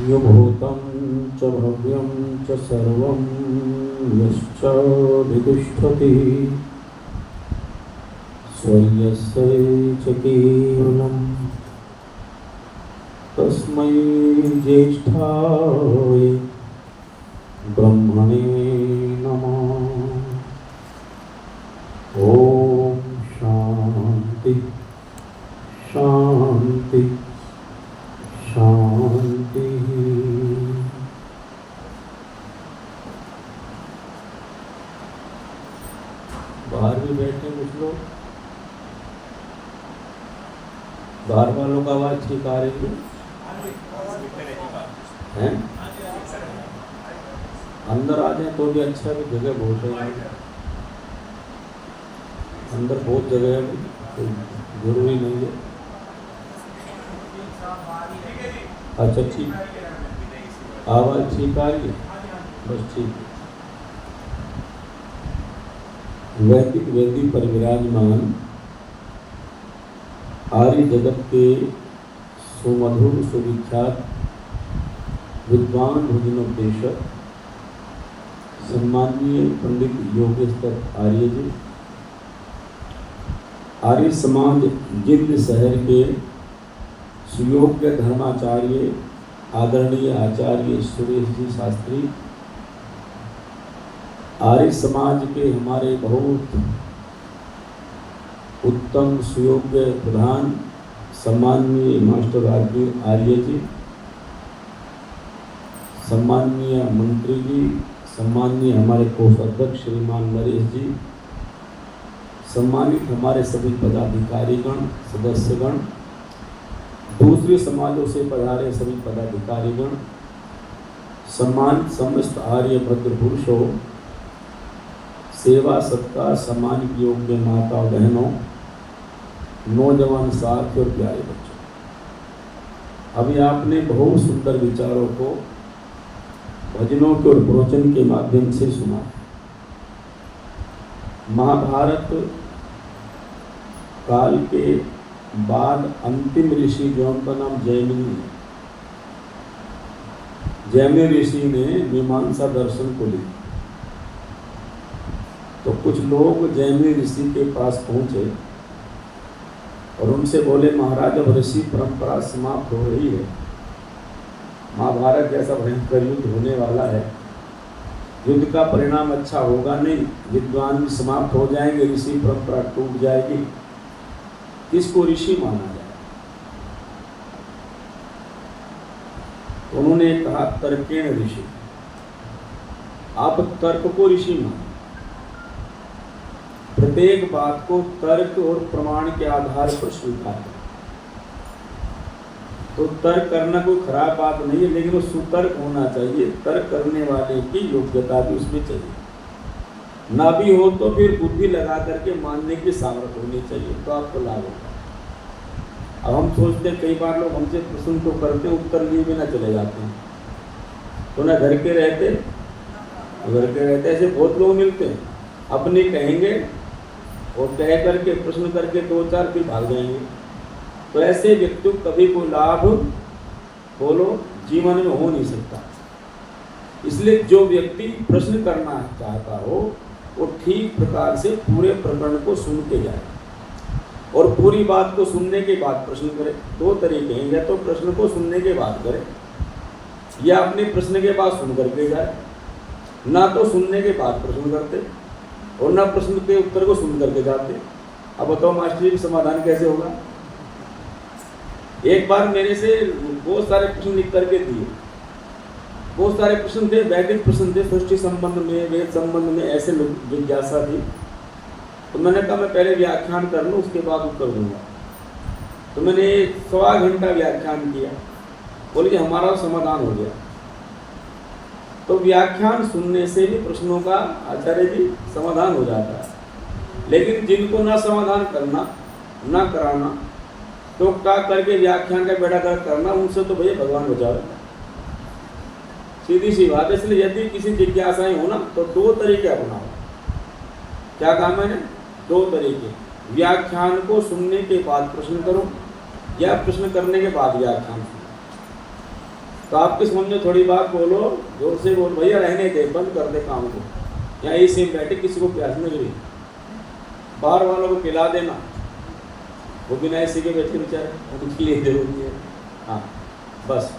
यो भूतं च भव्यं च सर्वं यश्च वितिष्ठति स्वयस्य च केवलं तस्मै ज्येष्ठाय ब्रह्मणे नमः। ओम शांति शांति शांति। बाहर भी बैठे कुछ लोग, बाहर वालों का आवाज ठीक आ रही है? अंदर आ जाए तो भी अच्छा, भी जगह बहुत है, अंदर बहुत जगह है, तो जरूरी नहीं है। अच्छा ठीक, आवाज ठीक आ रही है, बस ठीक है। वैदिक वेदी पर विराजमान आर्य जगत के सुमधुर सुविख्यात विद्वान भजनोपदेशक सम्माननीय पंडित योगेश दत्त आर्य जी, आर्य समाज जिंद शहर के सुयोग्य धर्माचार्य आदरणीय आचार्य सुरेश जी शास्त्री, आर्य समाज के हमारे बहुत उत्तम सुयोग्य प्रधान सम्माननीय मास्टर आर्य जी, सम्माननीय मंत्री जी, सम्माननीय हमारे कोषाध्यक्ष श्रीमान नरेश जी, सम्मानित हमारे सभी पदाधिकारीगण सदस्यगण, दूसरे समाजों से पधारे सभी पदाधिकारीगण, सम्मानित समस्त आर्य भद्र पुरुषों, सेवा सत्कार सम्मान योग्य माता बहनों, नौजवान साथी और प्यारे बच्चों, अभी आपने बहुत सुंदर विचारों को भजनों के और प्रवचन के माध्यम से सुना। महाभारत काल के बाद अंतिम ऋषि जो उनका नाम जैमिनी है, जैमिनी ऋषि ने मीमांसा दर्शन को लिखा। तो कुछ लोग जैमिनी ऋषि के पास पहुंचे और उनसे बोले, महाराज अब ऋषि परंपरा समाप्त हो रही है, महाभारत जैसा भयंकर युद्ध होने वाला है, युद्ध का परिणाम अच्छा होगा नहीं, विद्वान समाप्त हो जाएंगे, ऋषि परंपरा टूट जाएगी, किसको ऋषि माना जाए? उन्होंने कहा तर्केण ऋषि, आप तर्क को ऋषि मानो, प्रत्येक बात को तर्क और प्रमाण के आधार पर स्वीकार करें। तो तर्क करना कोई खराब बात नहीं है, लेकिन वो सुतर्क होना चाहिए, तर्क करने वाले की योग्यता भी उसमें चाहिए। ना भी हो तो फिर बुद्धि लगा करके मानने की सामर्थ्य होनी चाहिए, तो आपको लाभ होगा। अब हम सोचते हैं, कई बार लोग हमसे प्रश्न तो करते हैं, उत्तर लिए बिना चले जाते हैं, तो ना घर के रहते ऐसे बहुत लोग मिलते हैं, अपने कहेंगे और कह करके प्रश्न करके दो चार फिर भाग जाएंगे। तो ऐसे व्यक्ति को कभी कोई लाभ बोलो जीवन में हो नहीं सकता। इसलिए जो व्यक्ति प्रश्न करना चाहता हो वो ठीक प्रकार से पूरे प्रकरण को सुन के जाए और पूरी बात को सुनने के बाद प्रश्न करे। दो तरीके हैं, या तो प्रश्न को सुनने के बाद करे या अपने प्रश्न के बाद सुन करके जाए। ना तो सुनने के बाद प्रश्न करते और ना प्रश्न के उत्तर को सुन करके जाते। अब बताओ मास्टर जी समाधान कैसे होगा? एक बार मेरे से बहुत सारे प्रश्न लिख करके दिए, बहुत सारे प्रश्न थे, वैदिक प्रश्न थे, सृष्टि संबंध में, वेद संबंध में, ऐसे जिज्ञासा थी। तो मैंने कहा मैं पहले व्याख्यान कर लूँ, उसके बाद उत्तर दूंगा। तो मैंने 1.25 घंटा व्याख्यान किया, बोले हमारा समाधान हो गया। तो व्याख्यान सुनने से भी प्रश्नों का आचार्य जी समाधान हो जाता है, लेकिन जिनको ना समाधान करना ना कराना, तो क्या करके व्याख्यान का बेड़ा गर्क करना, उनसे तो भैया भगवान बचावे, सीधी सी बात है। इसलिए यदि किसी जिज्ञासाएं हो ना तो दो तरीके अपनाओ। क्या काम है? दो तरीके, व्याख्यान को सुनने के बाद प्रश्न करो या प्रश्न करने के बाद व्याख्यान सुनो। तो आपके समझ में थोड़ी बात बोलो, जोर से बोल, भैया रहने दे, बंद कर दे काम को, या ऐसे ही बैठे किसी को प्यास नहीं लगी, बाहर वालों को पिला देना, वो बिना ऐसे के बैठे बेचारे, उनके लिए जरूरी है। हाँ बस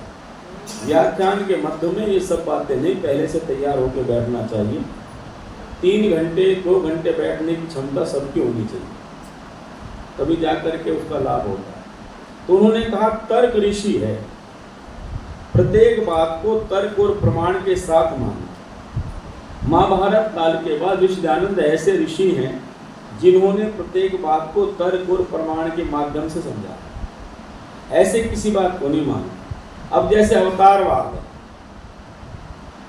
व्याख्यान के मध्य में ये सब बातें नहीं, पहले से तैयार होकर बैठना चाहिए। 3 घंटे 2 घंटे बैठने की क्षमता सबकी होनी चाहिए, तभी जा करके उसका लाभ होता है। तो उन्होंने कहा तर्क ऋषि है, प्रत्येक बात को तर्क और प्रमाण के साथ माना। महाभारत काल के बाद विश्वदानंद ऐसे ऋषि हैं जिन्होंने प्रत्येक बात को तर्क और प्रमाण के माध्यम से समझा, ऐसे किसी बात को नहीं माना। अब जैसे अवतारवाद है,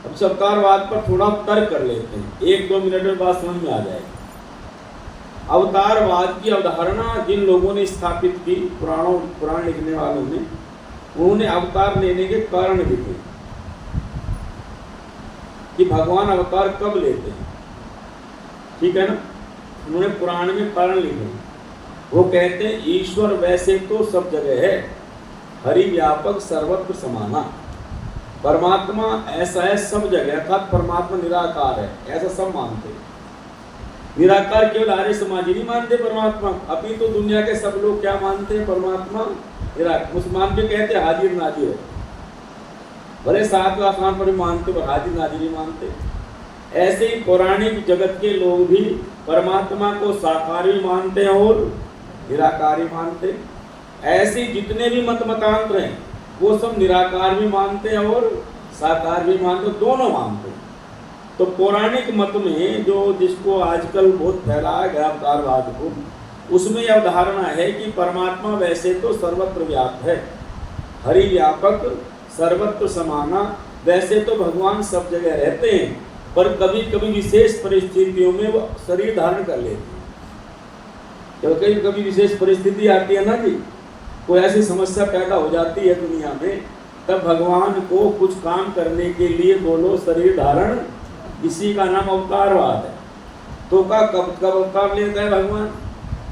अब इस अवतारवाद पर थोड़ा तर्क कर लेते हैं, 1-2 मिनट में बात समझ में आ जाएगी। अवतारवाद की अवधारणा जिन लोगों ने स्थापित की, पुराण लिखने वालों ने, उन्होंने अवतार लेने के कारण लिखे कि भगवान अवतार कब लेते हैं, ठीक है ना। उन्होंने पुराण में कारण लिखे, वो कहते हैं ईश्वर वैसे तो सब जगह है, हरि व्यापक सर्वत्र समाना। परमात्मा ऐसा है सब जगह, अर्थात परमात्मा निराकार है, ऐसा सब मानते हैं। निराकार केवल आर्य समाज ही नहीं मानते परमात्मा, अभी तो दुनिया के सब लोग क्या मानते हैं, परमात्मा निराकार। मुसलमान भी कहते हैं हाजिर नाजिर है, भले 7 आसमान पर भी मानते पर हाजिर नाजिर ही मानते। ऐसे ही पौराणिक जगत के लोग भी परमात्मा को साकार भी मानते हैं और निराकार ही मानते। ऐसे जितने भी मतांतर हैं वो सब निराकार भी मानते हैं और साकार भी मानते, दोनों मानते हैं। तो पौराणिक मत में जो जिसको आजकल बहुत फैलाया गया अवतारवाद को, उसमें यह अवधारणा है कि परमात्मा वैसे तो सर्वत्र व्याप्त है, हरि व्यापक सर्वत्र समाना। वैसे तो भगवान सब जगह रहते हैं, पर कभी कभी विशेष परिस्थितियों में वो शरीर धारण कर लेते हैं। तो कभी कभी विशेष परिस्थिति आती है ना जी, कोई ऐसी समस्या पैदा हो जाती है दुनिया में, तब भगवान को कुछ काम करने के लिए बोलो शरीर धारण, इसी का नाम अवतारवाद है। तो का कब कब अवतार लेता है भगवान,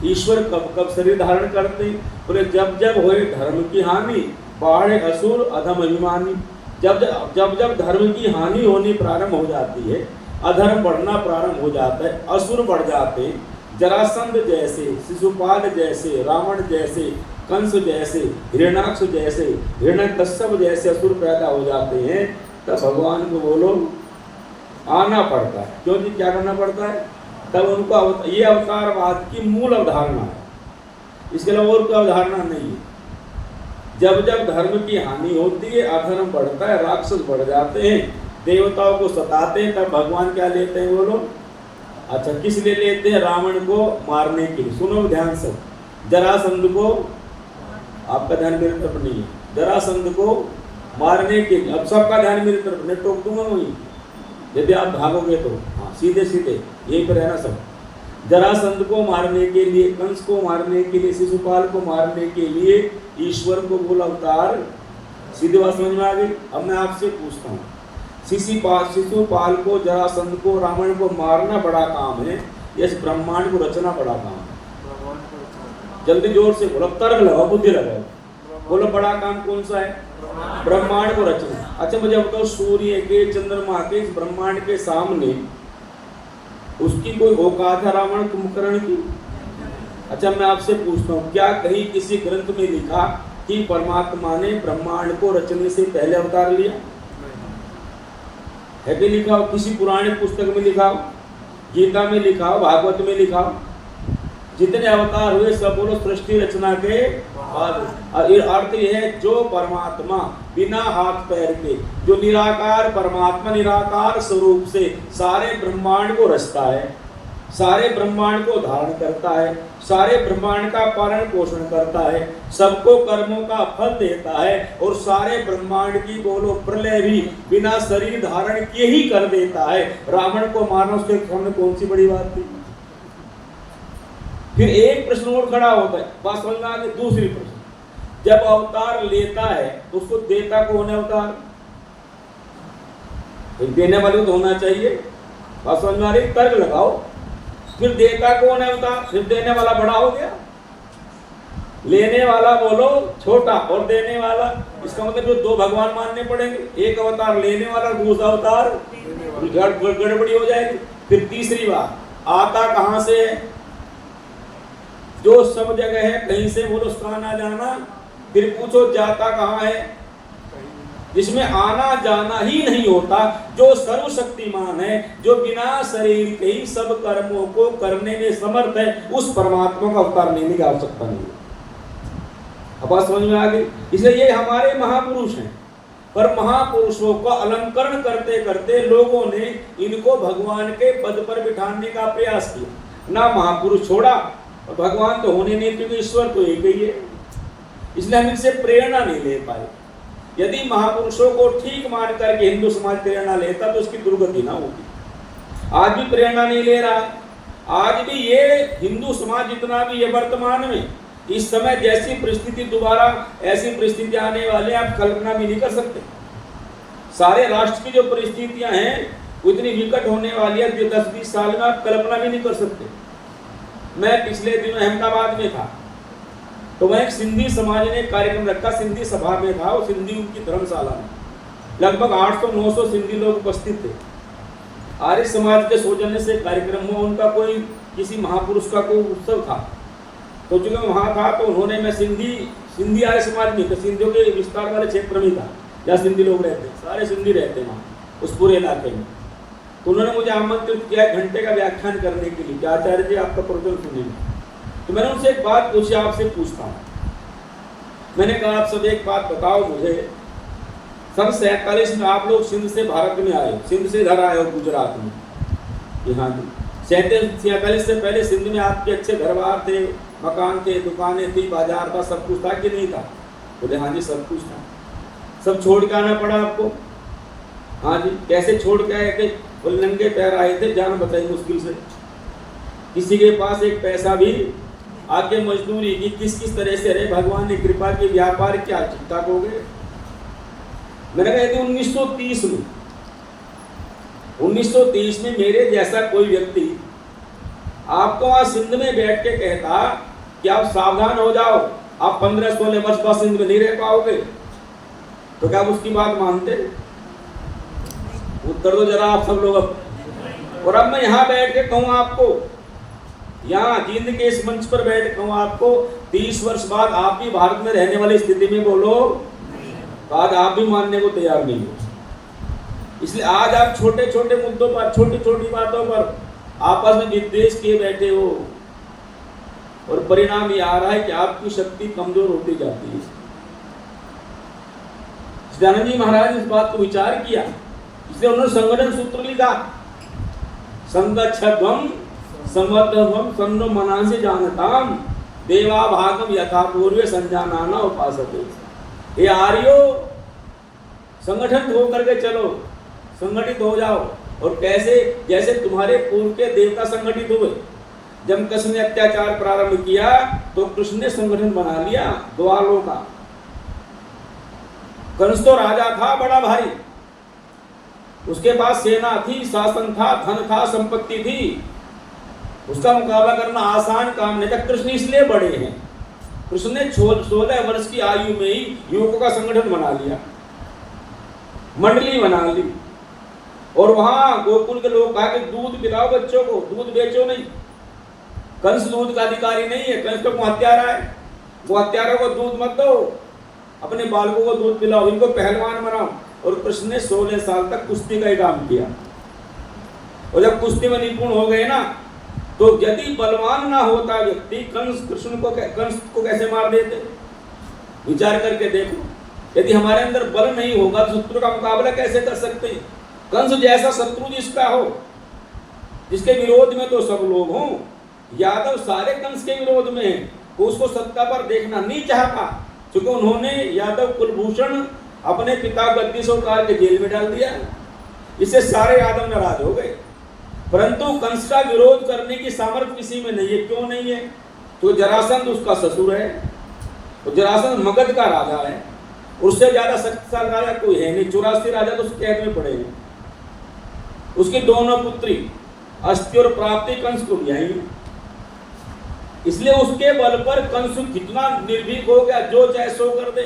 ईश्वर कब कब शरीर धारण करते हैं, बोले जब जब होए धर्म की हानि, बाढ़े असुर अधम अभिमानी। जब जब जब धर्म की हानि होनी प्रारंभ हो जाती है, अधर्म बढ़ना प्रारंभ हो जाता है, असुर बढ़ जाते हैं, जरासंध जैसे, शिशुपाल जैसे, रावण जैसे, कंस जैसे, हिरण्याक्ष जैसे, हिरण्यकश्यप जैसे असुर पैदा हो जाते हैं, तब भगवान को बोलो आना पड़ता है। क्यों जी, क्या करना पड़ता है, तब उनको ये अवतारवाद की मूल अवधारणा है, इसके अलावा और कोई अवधारणा नहीं है। जब जब धर्म की हानि होती है, अधर्म बढ़ता है, राक्षस बढ़ जाते हैं, देवताओं को सताते हैं, तब भगवान क्या लेते हैं बोलो। अच्छा, किस लिए लेते हैं, रावण को मारने के लिए। सुनो ध्यान से, जरासंध को, आपका ध्यान मेरे तरफ नहीं है, जरासंध को मारने के लिए। अब सबका ध्यान मेरे तरफ, मैं टोक दूंगा वहीं, यदि आप भागोगे तो। हाँ, सीधे सीधे यहीं पर रहना सब। जरासंध को मारने के लिए, कंस को मारने के लिए, शिशुपाल को मारने के लिए ईश्वर को बोला अवतार। सीधी बात समझ में आ गई। अब मैं आपसे पूछता हूँ, शिशुपाल को, जरासंध को, रावण को मारना बड़ा काम है या इस ब्रह्मांड को रचना बड़ा काम है? जल्दी जोर से बोलो, तर्क लगाओ, बुद्धि लगाओ, बोलो बड़ा काम कौन सा है? ब्रह्मांड को रचना। अच्छा मुझे बताओ, सूर्य के, चंद्रमा के, इस ब्रह्मांड के सामने उसकी कोई औकात है रावण कुंभकर्ण की? अच्छा मैं आपसे पूछता हूँ, क्या कहीं किसी ग्रंथ में लिखा कि परमात्मा ने ब्रह्मांड को रचने से पहले अवतार लिया है? कि लिखा हो किसी पुराने पुस्तक में लिखा हो, गीता में लिखा हो, भागवत में लिखा हो? जितने अवतार हुए सब बोलो सृष्टि रचना के बाद। अर्थ यह है जो परमात्मा बिना हाथ पैर के, जो निराकार परमात्मा निराकार स्वरूप से सारे ब्रह्मांड को रचता है, सारे ब्रह्मांड को धारण करता है, सारे ब्रह्मांड का पालन पोषण करता है, सबको कर्मों का फल देता है, और सारे ब्रह्मांड की बोलो प्रलय भी बिना शरीर धारण किए ही कर देता है। रावण को मारना उसके सामने कौन सी बड़ी बात थी? फिर एक प्रश्न और खड़ा होता है, बात समझ में आ गई। दूसरी प्रश्न, जब अवतार लेता है तो उसको देता कौन है अवतार? देने वाले तो होना चाहिए। बात समझ में आ रही? तर्क लगाओ। फिर देता कौन है अवतार? फिर देने वाला बड़ा हो गया। लेने वाला बोलो छोटा और देने वाला, इसका मतलब जो दो भगवान मानने पड़ेंगे, एक अवतार लेने वाला, दूसरा अवतार गड़बड़ी हो जाएगी। फिर तीसरी बात, आता कहां से है? जो सब जगह है, कहीं से बोलो उसका आना जाना। फिर पूछो जाता कहां है? जिसमें आना जाना ही नहीं होता, जो सर्वशक्तिमान है, जो बिना शरीर के ही सब कर्मों को करने में समर्थ है, उस परमात्मा का अवतार लेने की आवश्यकता नहीं है। अब बात समझ में आ गई? इसलिए ये हमारे महापुरुष हैं, पर महापुरुषों का अलंकरण करते करते लोगों ने इनको भगवान के पद पर बिठाने का प्रयास किया। ना महापुरुष छोड़ा, और भगवान तो होने नहीं, क्योंकि ईश्वर तो एक ही है, इसलिए हम इनसे प्रेरणा नहीं ले पाए। यदि महापुरुषों को ठीक मान करके हिंदू समाज प्रेरणा लेता तो उसकी दुर्गति ना होती। आज भी प्रेरणा नहीं ले रहा। आज भी ये हिंदू समाज जितना भी है वर्तमान में, इस समय जैसी परिस्थिति दोबारा ऐसी परिस्थिति आने वाले आप कल्पना भी नहीं कर सकते। सारे राष्ट्र की जो परिस्थितियां हैं वो इतनी विकट होने वाली है जो 10-20 साल में आप कल्पना भी नहीं कर सकते। मैं पिछले दिनों अहमदाबाद में था, तो वह एक सिंधी समाज ने कार्यक्रम रखा, सिंधी सभा में था, वो सिंधी उनकी धर्मशाला में लगभग 800-900 सिंधी लोग उपस्थित थे। आर्य समाज के सौजन्य से कार्यक्रम हुआ, उनका कोई किसी महापुरुष का कोई उत्सव था, तो चूंकि मैं वहाँ था तो उन्होंने, मैं सिंधी आर्य समाज में, तो सिंधियों के विस्तार वाले क्षेत्र में था जहाँ सिंधी लोग रहते, सारे सिंधी रहते वहाँ उस पूरे इलाके में। तो उन्होंने मुझे आमंत्रित किया 1 घंटे का व्याख्यान करने के लिए कि आचार्य जी आपका प्रवचन सुनेंगे। तो मैंने उनसे एक बात पूछी, आपसे पूछता हूँ। मैंने कहा आप सब एक बात बताओ मुझे, सन 47 में आप लोग सिंध से भारत में आए, सिंध से इधर आए हो गुजरात में, यहाँ जी 47 से पहले सिंध में आपके अच्छे घर बार थे, मकान थे, दुकानें थी, बाजार था, सब कुछ था कि नहीं था? बोले हाँ जी सब कुछ था। सब छोड़ के आना पड़ा आपको? हाँ जी। कैसे छोड़ के आए थे? बोले नंगे पैर आए थे, जान बताई मुश्किल से, किसी के पास एक पैसा भी, आगे मजदूरी की, किस किस तरह से रहे, भगवान ने कृपा की, व्यापार क्या ठीक ठाक हो गए। मैंने कहा यदि 1930 में मेरे जैसा कोई व्यक्ति आपको वहां सिंध में बैठ के कहता कि आप सावधान हो जाओ, आप 15-16 वर्ष बाद सिंध में नहीं रह पाओगे, तो क्या आप उसकी बात मानते? उत्तर दो जरा आप सब लोग अब। और अब मैं यहाँ बैठ के कहूँ आपको, यहाँ जींद के इस मंच पर बैठ कहूँ आपको, 30 वर्ष बाद आप भी भारत में रहने वाली स्थिति में बोलो, आज आप भी मानने को तैयार नहीं हो। इसलिए आज आप छोटे छोटे मुद्दों पर, छोटी छोटी बातों पर आपस में विद्वेष किए बैठे हो, और परिणाम ये आ रहा है कि आपकी शक्ति कमजोर होती जाती है। सदानंद जी महाराज इस बात को विचार किया, इसलिए उन्होंने संगठन सूत्र लिखा, संगच्छध्वम संवर्धध्वम सन्नो मनांसि जानताम देवा भागम यथा पूर्वे संजानाना उपासते। ये आर्यो संगठन हो करके चलो, संगठित हो जाओ। और कैसे? जैसे तुम्हारे पूर्व के देवता संगठित हुए। जब कृष्ण ने अत्याचार प्रारंभ किया तो कृष्ण ने संगठन बना लिया द्वालों का। कंस तो राजा था बड़ा भारी, उसके पास सेना थी, शासन था, धन था, संपत्ति थी, उसका मुकाबला करना आसान काम नहीं था। कृष्ण इसलिए बड़े हैं, कृष्ण ने 16 वर्ष की आयु में ही युवकों का संगठन बना लिया, मंडली बना ली, और वहां गोकुल के लोग कहा कि दूध पिलाओ बच्चों को, दूध बेचो नहीं। कंस दूध का अधिकारी नहीं है, कंस तो हत्यारा है, वो हत्यारों को दूध मत दो, अपने बालकों को दूध पिलाओ, इनको पहलवान बनाओ। और कृष्ण ने 16 साल तक कुश्ती का ही काम किया, और जब कुश्ती में निपुण हो गए ना, तो यदि बलवान ना होता व्यक्ति, कंस को कैसे मार देते? विचार करके देखो, यदि हमारे अंदर बल नहीं होगा तो शत्रु का मुकाबला कैसे कर सकते हैं? कंस जैसा शत्रु जिसका हो, जिसके विरोध में तो सब लोग हों, यादव सारे कंस के विरोध में हैं, तो उसको सत्ता पर देखना नहीं चाहता, क्योंकि उन्होंने यादव कुलभूषण अपने पिता गद्दी से उतार के जेल में डाल दिया। इससे सारे यादव नाराज हो गए, परंतु कंस का विरोध करने की सामर्थ्य किसी में नहीं है। क्यों नहीं है? तो जरासंध उसका ससुर है, तो जरासंध मगध का राजा है, उससे ज्यादा शक्तिशाली राजा कोई है नहीं। 84 राजा तो उसके कैद में पड़े हैं। उसकी दोनों पुत्री अस्थि और प्राप्ति कंस को ब्याही, इसलिए उसके बल पर कंस कितना निर्भीक हो गया, जो चाहे सो कर दे।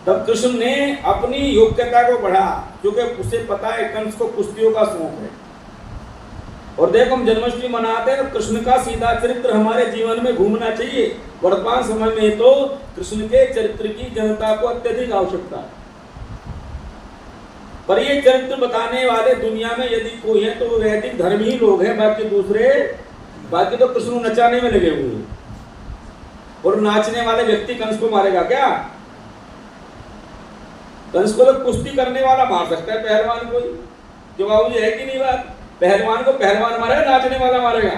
तब कृष्ण ने अपनी योग्यता को बढ़ा, क्योंकि उसे पता है कंस को कुश्तियों का शौक है। और देखो हम जन्माष्टमी मनाते हैं, कृष्ण का सीधा चरित्र हमारे जीवन में घूमना चाहिए। वर्तमान समय में तो कृष्ण के चरित्र की जनता को अत्यधिक आवश्यकता है, पर ये चरित्र बताने वाले दुनिया में यदि कोई है तो वो वैदिक धर्म ही लोग हैं। बाकी तो कृष्ण नचाने में लगे हुए हैं। और नाचने वाले व्यक्ति कंस को मारेगा क्या? कंस को तो कुश्ती करने वाला मार सकता है, पहलवान को। जो बाबूजी है कि नहीं बात? पहलवान को पहलवान मारेगा, नाचने वाला मारेगा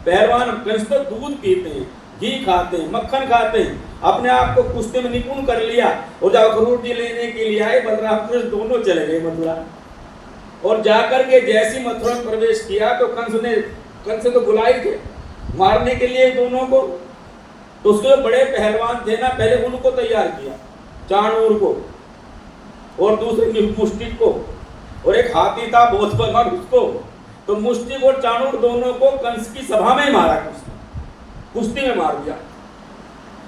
पहलवान। कंस तो दूध पीते हैं, घी खाते हैं, मक्खन खाते हैं, अपने आप को कुश्ती में निपुण कर लिया। और जब अखरोट जी लेने के लिए आए बलराम कृष्ण दोनों चले गए मथुरा। और जाकर के जैसी मथुरा में प्रवेश किया तो कंस तो बुलाए थे मारने के लिए दोनों को। तो उसके बड़े पहलवान थे ना, पहले उनको तैयार किया, चाणूर को और दूसरे मुष्टिक को, और एक हाथी था बहुत बलवान उसको। तो मुष्टिक और चाणूर दोनों को कंस की सभा में मारा, कुश्ती में मार दिया।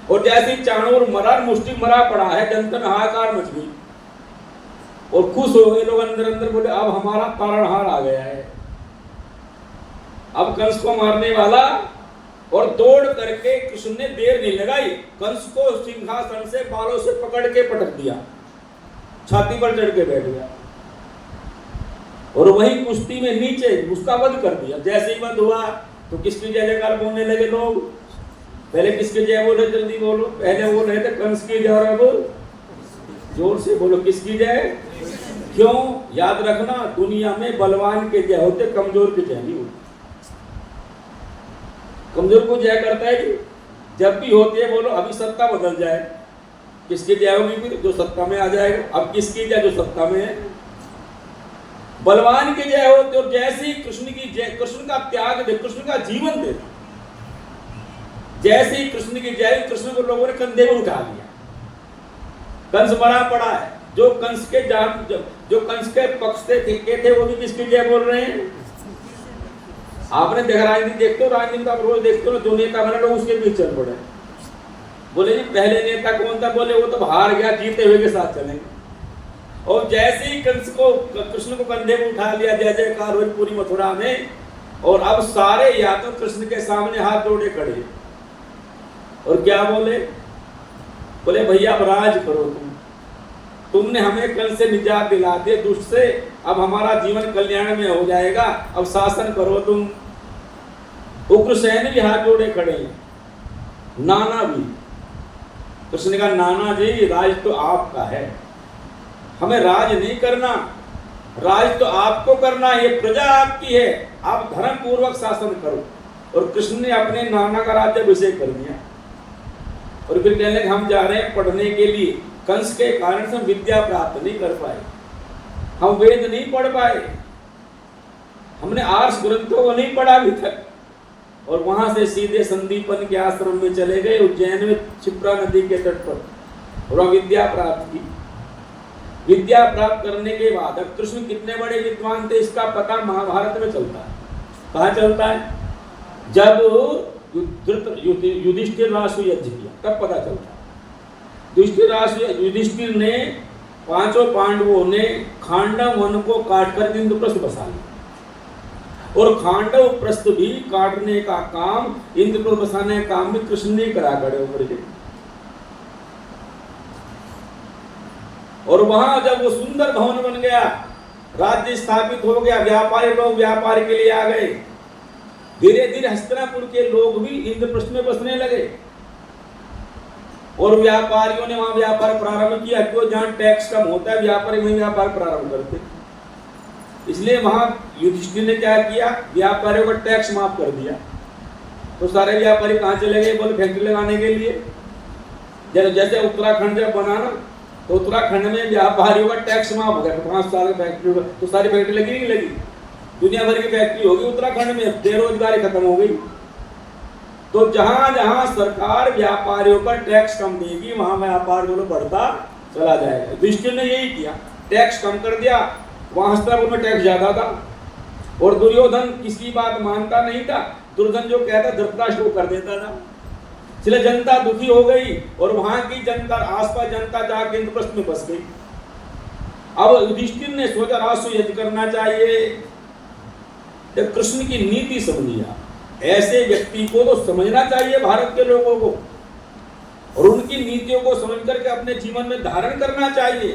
और जैसे चाणूर मरा, मुष्टिक मरा पड़ा है, जनता में हाहाकार मच गई और खुश हो गए लोग अंदर अंदर, बोले अब हमारा तारणहार आ गया है, अब कंस को मारने वाला। और दौड़ करके कृष्ण ने देर नहीं लगाई, कंस को सिंहासन से बालों से पकड़ के पटक दिया, छाती पर चढ़ के बैठ गया। और वही कुश्ती में नीचे उसका वध कर दिया। जैसे ही वध हुआ तो किसकी जय जयकार बोलने लगे लोग। पहले किसकी जय बोले, जल्दी बोलो। पहले बोल रहे थे कंस की जय, और अब जोर से बोलो किसकी जय। क्यों? याद रखना, दुनिया में बलवान के जय होते, कमजोर के जय नहीं होते। कमजोर को जय करता है जी, जब भी होती है बोलो अभी सत्ता बदल जाए, किसकी जय होगी? फिर जो सत्ता में आ जाएगा। अब किसकी जय? जो सत्ता में है। बलवान की जय होती, और जैसी कृष्ण की जय, कृष्ण का त्याग दे, कृष्ण का जीवन दे, जैसे ही कृष्ण की जय, कृष्ण को लोगों ने कंधे में उठा लिया। कंस मरा पड़ा है, जो कंस के पक्ष से थे वो भी किसकी जय बोल रहे हैं। आपने देखा, राजनीति देखते हो, राजनीति का रोज देखते हो, जो नेता बने लोग उसके पीछे चल पड़े। बोले जी पहले नेता कौन था? बोले वो तो हार गया, जीते हुए के साथ चलेंगे। और जैसे ही कंस को, कृष्ण को कंधे में उठा लिया, जय जयकार हुई पूरी मथुरा में। और अब सारे या तो कृष्ण के सामने हाथ जोड़े खड़े, और क्या बोले? बोले भैया अब राज करो, तुमने हमें कंस से निजात दिला दिए, दुष्ट से, अब हमारा जीवन कल्याण में हो जाएगा, अब शासन करो तुम। उग्रसेन भी हाथ जोड़े खड़े हैं, नाना भी। कृष्ण ने कहा नाना जी राज तो आपका है, हमें राज नहीं करना, राज तो आपको करना है, ये प्रजा आपकी है, आप धर्म पूर्वक शासन करो। और कृष्ण ने अपने नाना का राज्याभिषेक कर दिया। और फिर कहने लगे हम जा रहे हैं पढ़ने के लिए, कंस के कारण से हम विद्या प्राप्त नहीं कर पाए, हम वेद नहीं पढ़ पाए, हमने आर्ष ग्रंथों को नहीं पढ़ा अभी तक। और वहां से सीधे संदीपन के आश्रम में चले गए, उज्जैन में क्षिप्रा नदी के तट पर, और विद्या प्राप्त की। विद्या प्राप्त करने के बाद अब कृष्ण कितने बड़े विद्वान थे इसका पता महाभारत में चलता है। कहाँ चलता है? जब युधिष्ठिर राष्ट्र यज्ञ किया तब पता चलता है। युधिष्ठिर ने, पांचों पांडवों ने खांडव वन को काटकर इंद्रप्रस्थ बसा लिया, और खांडव प्रस्थ भी काटने का काम, इंद्रप्रस्थ बसाने का काम भी कृष्ण ने करा खड़े होकर के। और वहां जब वो सुंदर भवन बन गया, राज्य स्थापित हो गया, व्यापारी लोग व्यापार के लिए आ गए, धीरे धीरे हस्तिनापुर के लोग भी इंद्रप्रस्थ में बसने लगे। और व्यापारियों ने वहां व्यापार प्रारंभ किया, क्यों? जहां टैक्स कम होता है व्यापारी वहीं व्यापार प्रारंभ करते। इसलिए वहां युधिष्ठिर ने क्या किया? व्यापारियों का टैक्स माफ कर दिया। तो सारे व्यापारी कहां चले गए? बोले फैक्ट्री लगाने के लिए। जैसे उत्तराखंड जब बना ना, तो उत्तराखंड में व्यापारियों का टैक्स माफ हो गया, 5 साल की फैक्ट्री, तो सारी फैक्ट्री लगी नहीं लगी? दुनिया भर की फैक्ट्री होगी उत्तराखंड में, बेरोजगारी खत्म हो गई। तो जहां जहां सरकार व्यापारियों पर टैक्स कम देगी वहां व्यापार जो बढ़ता चला जाएगा। युधिष्ठिर ने यही किया, टैक्स कम कर दिया। वहां हस्तिनापुर में टैक्स ज्यादा था, और दुर्योधन किसी बात मानता नहीं था। दुर्योधन जो कहता धृतराष्ट्र को कर देता था। इसलिए जनता दुखी हो गई और वहां की जनता, आसपास जनता जाके इंद्रप्रस्थ में बस गई। अब युधिष्ठिर ने सोचा राष्ट्र यज्ञ करना चाहिए। जब कृष्ण की नीति समझी, ऐसे व्यक्ति को तो समझना चाहिए भारत के लोगों को, और उनकी नीतियों को समझ करके अपने जीवन में धारण करना चाहिए,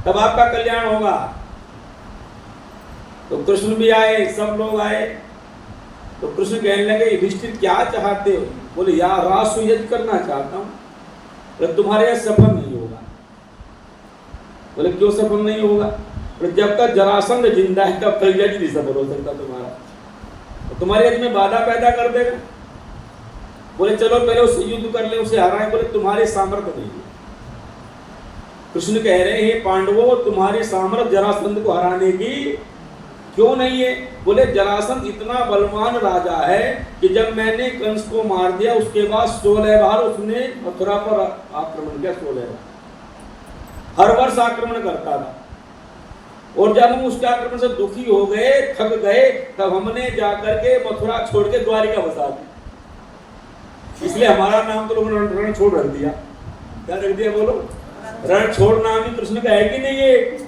तब आपका कल्याण होगा। तो कृष्ण भी आए, सब लोग आए। तो कृष्ण कहने लगे युधिष्ठिर क्या चाहते हो? बोले यार राष्ट्र यज्ञ करना चाहता हूं। बोले तुम्हारे यह सफल नहीं होगा। बोले क्यों सफल नहीं होगा? बोले जब तक जरासंध जिंदा है तब तक यज्ञ नहीं सफल हो सकता तुम्हारा, तो तुम्हारे यज्ञ में बाधा पैदा कर देगा। बोले चलो पहले उससे युद्ध कर ले, उसे हराए। बोले तुम्हारे सामर्थ्य नहीं है। कृष्ण कह रहे हैं पांडवों तुम्हारे सामर्थ्य जरासंध को हराने की क्यों नहीं है? बोले जरासंध इतना बलवान राजा है कि जब मैंने कंस को मार दिया उसके बाद 16 बार उसने मथुरा पर आक्रमण किया। 16 बार हर वर्ष आक्रमण करता था, और जब हम उसके आक्रमण से दुखी हो गए, थक गए, तब हमने जाकर के मथुरा छोड़ के द्वारिका बसा दी। इसलिए हमारा नाम तो लोगों ने रण छोड़ रख दिया। क्या रख दिया बोलो? रण छोड़ नाम ही कृष्ण का है कि नहीं है?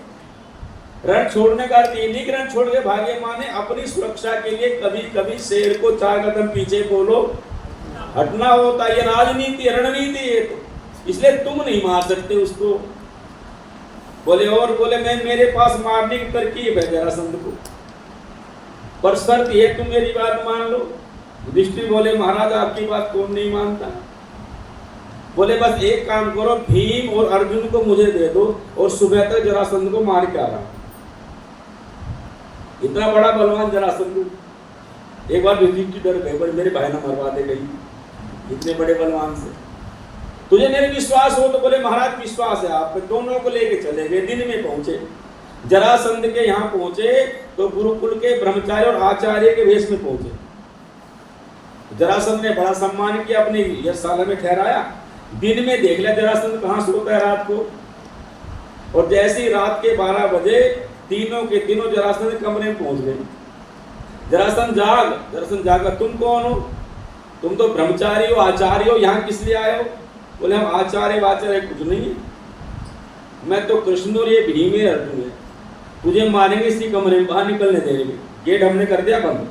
रण छोड़ने का अर्थ ये नहीं कि रण छोड़ के भागे, माने अपनी सुरक्षा के लिए कभी कभी शेर को 4 कदम पीछे बोलो हटना होता है। ये राजनीति रणनीति है, तो इसलिए तुम नहीं मार सकते उसको। बोले और बोले मैं मेरे पास मारने की तरकीब है जरासंध को, पर शर्त ये तुम मेरी बात मान लो। युधिष्ठिर बोले महाराज आपकी बात कौन नहीं मानता? बोले बस एक काम करो, भीम और अर्जुन को मुझे दे दो और सुबह तक जरासंध को मार के आ रहा। इतना बड़ा बलवान जरासंध। एक बार युधिष्ठिर डर गए, बोले मेरे भाई ना मरवा दे गई इतने बड़े बलवान से, तुझे मेरे विश्वास हो? तो बोले महाराज विश्वास है आप पे। दोनों को लेके चले गए। दिन में पहुंचे, जरासंध के यहाँ पहुंचे तो गुरुकुल के ब्रह्मचारी और आचार्य के वेश में पहुंचे। जरासंध ने बड़ा सम्मान किया, अपनी यशशाला में ठहराया। दिन में देख लिया जरासंध कहाँ सोता है रात को, और जैसे ही रात के 12 बजे तीनों के तीनों जरासंध के कमरे में पहुंच गए। जरासंध जागा, तुम कौन हो? तुम तो ब्रह्मचारी हो, आचार्य हो, यहाँ किस लिए आए हो? बोले हम आचार्य वाचार्य कुछ नहीं है, मैं तो कृष्ण और ये भीम है अर्जुन है, तुझे मारेंगे इसी कमरे में, बाहर निकलने देंगे। गेट हमने कर दिया बंद,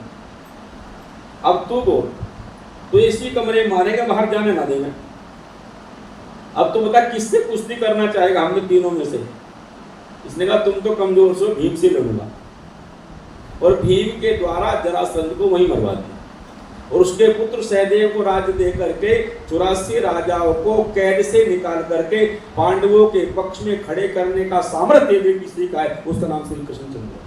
अब तू बोल, तो इसी कमरे में मारेगा, बाहर जाने ना देगा। अब तो बता किससे कुश्ती करना चाहेगा हम तीनों में से? इसने कहा तुम तो कमजोर सो, भीम से लड़ूंगा। और भीम के द्वारा जरासंध को वहीं मरवा दिया, और उसके पुत्र सहदेव को राज्य दे करके 84 राजाओं को कैद से निकाल करके पांडवों के पक्ष में खड़े करने का सामर्थ्य किसी का है, उसका नाम श्री कृष्णचंद्र।